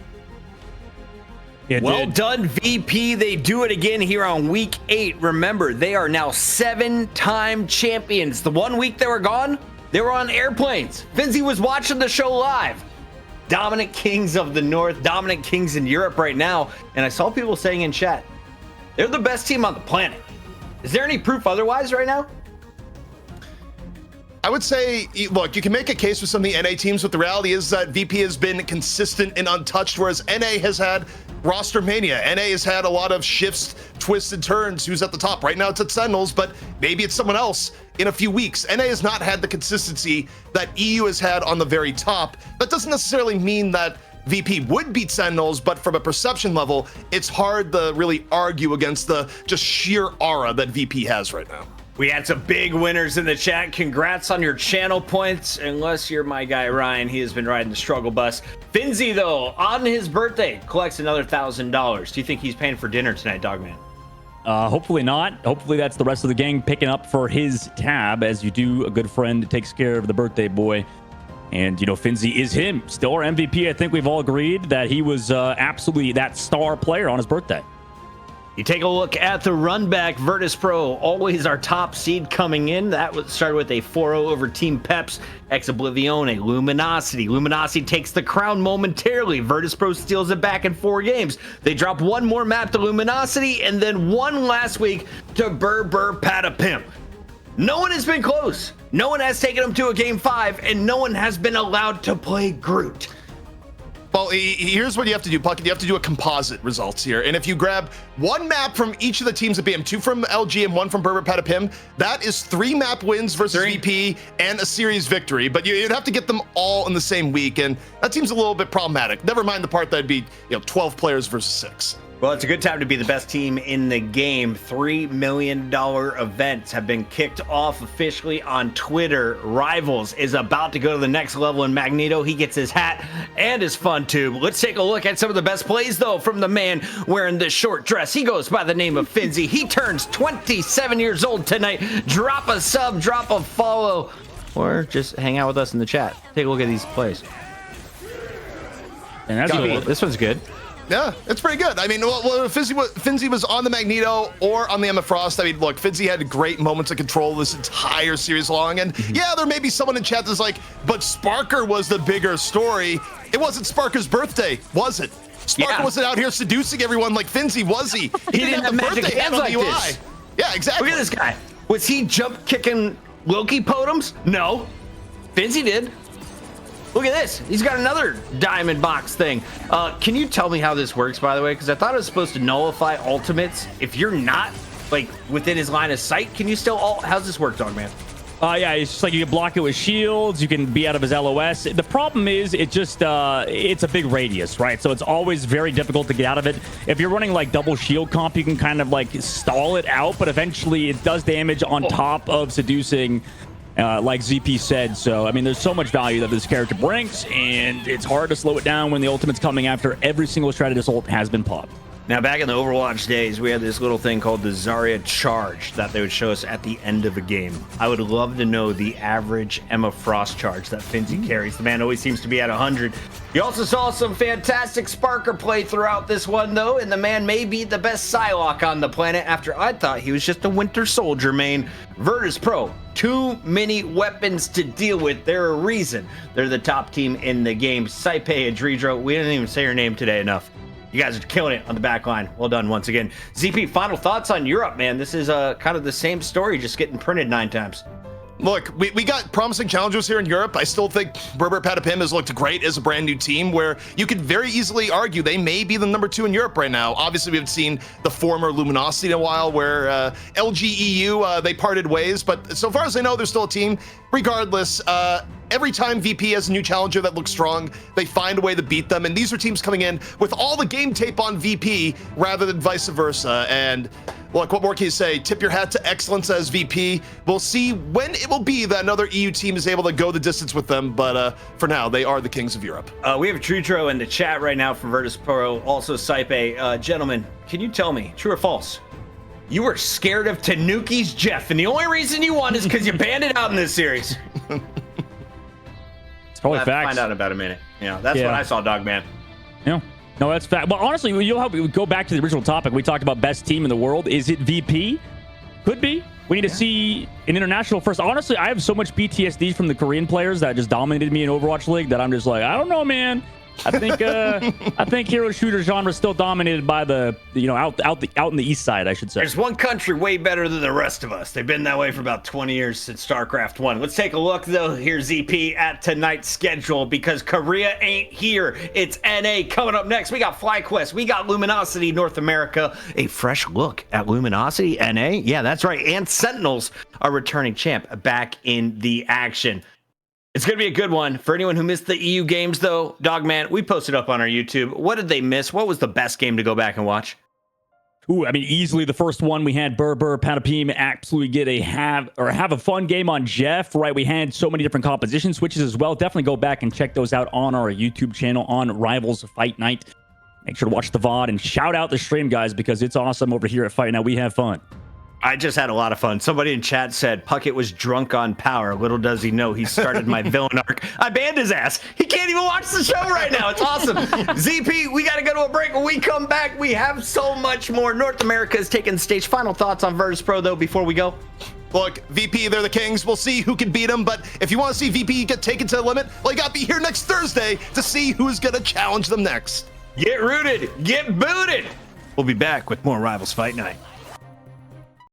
Well done, VP. They do it again here on week 8. Remember, they are now 7-time champions. The 1 week they were gone, they were on airplanes. Finzi was watching the show live. Dominant kings of the North, dominant kings in Europe right now. And I saw people saying in chat, they're the best team on the planet. Is there any proof otherwise right now? I would say, look, you can make a case with some of the NA teams, but the reality is that VP has been consistent and untouched, whereas NA has had roster mania. NA has had a lot of shifts, twists, and turns. Who's at the top? Right now it's at Sentinels, but maybe it's someone else in a few weeks. NA has not had the consistency that EU has had on the very top. That doesn't necessarily mean that VP would beat Sentinels, but from a perception level, it's hard to really argue against the just sheer aura that VP has right now. We had some big winners in the chat. Congrats on your channel points. Unless you're my guy, Ryan, he has been riding the struggle bus. Finzi, though, on his birthday, collects another $1,000. Do you think he's paying for dinner tonight, Dogman? Hopefully not. Hopefully that's the rest of the gang picking up for his tab, as you do. A good friend takes care of the birthday boy. And, you know, Finzi is him. Still our MVP. I think we've all agreed that he was absolutely that star player on his birthday. You take a look at the run back, Virtus.pro, always our top seed coming in. That started with a 4-0 over Team Peps, ex Oblivione, Luminosity. Luminosity takes the crown momentarily. Virtus.pro steals it back in 4 games. They drop one more map to Luminosity and then one last week to Patapim. No one has been close. No one has taken them to a game 5, and no one has been allowed to play Groot. Well, here's what you have to do, Puckett. You have to do a composite results here. And if you grab one map from each of the teams at BM, 2 from LG and 1 from Patapim, that is 3 map wins versus VP and a series victory. But you'd have to get them all in the same week, and that seems a little bit problematic. Never mind the part that'd be 12 players versus 6. Well, it's a good time to be the best team in the game. $3 million events have been kicked off officially on Twitter. Rivals is about to go to the next level in Magneto. He gets his hat and his fun tube. Let's take a look at some of the best plays, though, from the man wearing the short dress. He goes by the name of Finzi. He turns 27 years old tonight. Drop a sub, drop a follow, or just hang out with us in the chat. Take a look at these plays. And that's good. This one's good. Yeah, it's pretty good. I mean, well, Finzi was on the Magneto or on the Emma Frost. I mean, look, Finzi had great moments of control this entire series long. And yeah, there may be someone in chat that's like, but Sparker was the bigger story. It wasn't Sparker's birthday, was it? Sparker wasn't out here seducing everyone like Finzi, was he? He didn't have magic hands like this. Yeah, exactly. Look at this guy. Was he jump kicking Loki Potems? No. Finzi did. Look at this. He's got another diamond box thing. Can you tell me how this works, by the way? Because I thought it was supposed to nullify ultimates. If you're not, like, within his line of sight, can you still how's this work, Dogman? Yeah, it's just like you can block it with shields. You can be out of his LOS. The problem is it just, it's a big radius, right? So it's always very difficult to get out of it. If you're running like double shield comp, you can kind of like stall it out, but eventually it does damage on top of seducing. Like ZP said. So, I mean, there's so much value that this character brings, and it's hard to slow it down when the ultimate's coming after every single strategist ult has been popped. Now, back in the Overwatch days, we had this little thing called the Zarya charge that they would show us at the end of a game. I would love to know the average Emma Frost charge that Finzi carries. The man always seems to be at 100. You also saw some fantastic Sparker play throughout this one, though, and the man may be the best Psylocke on the planet after I thought he was just a Winter Soldier main. Virtus.pro, too many weapons to deal with. They're a reason they're the top team in the game. Saipe Adridro, we didn't even say your name today enough. You guys are killing it on the back line. Well done once again. ZP, final thoughts on Europe, man. This is kind of the same story, just getting printed 9 times. Look, we got promising challengers here in Europe. I still think Patapim has looked great as a brand new team where you could very easily argue they may be the number 2 in Europe right now. Obviously, we haven't seen the former Luminosity in a while where LGEU, they parted ways. But so far as I know, they're still a team. Regardless, every time VP has a new challenger that looks strong, they find a way to beat them. And these are teams coming in with all the game tape on VP rather than vice versa. And look, what more can you say? Tip your hat to excellence as VP. We'll see when it will be that another EU team is able to go the distance with them. But for now, they are the kings of Europe. We have Trutro in the chat right now from Virtus.pro. Also, Saipe. Gentlemen, can you tell me, true or false? You were scared of Tanuki's Jeff, and the only reason you won is because you banned it out in this series. It's probably facts. Find out in about a minute. That's what I saw, Dogman. Yeah. No, that's fact. Well, honestly, you'll have to go back to the original topic. We talked about best team in the world. Is it VP? Could be. We need to see an international first. Honestly, I have so much PTSD from the Korean players that just dominated me in Overwatch League that I'm just like, I don't know, man. I think hero shooter genre is still dominated by the out in the east side, I should say. There's one country way better than the rest of us. They've been that way for about 20 years since StarCraft 1. Let's take a look though here, ZP, at tonight's schedule because Korea ain't here. It's NA coming up next. We got FlyQuest, we got Luminosity North America. A fresh look at Luminosity NA. Yeah, that's right. And Sentinels are returning champ back in the action. It's going to be a good one. For anyone who missed the EU games, though, Dogman, we posted up on our YouTube. What did they miss? What was the best game to go back and watch? Ooh, I mean, easily the first one we had Patapim absolutely get have a fun game on Jeff, right? We had so many different composition switches as well. Definitely go back and check those out on our YouTube channel on Rivals Fight Night. Make sure to watch the VOD and shout out the stream, guys, because it's awesome over here at Fight Night. We have fun. I just had a lot of fun. Somebody in chat said Puckett was drunk on power. Little does he know he started my villain arc. I banned his ass. He can't even watch the show right now. It's awesome. ZP, we got to go to a break. When we come back, we have so much more. North America is taking the stage. Final thoughts on Virtus.pro, though, before we go? Look, VP, they're the kings. We'll see who can beat them. But if you want to see VP get taken to the limit, well, you got to be here next Thursday to see who's going to challenge them next. Get rooted. Get booted. We'll be back with more Rivals Fight Night.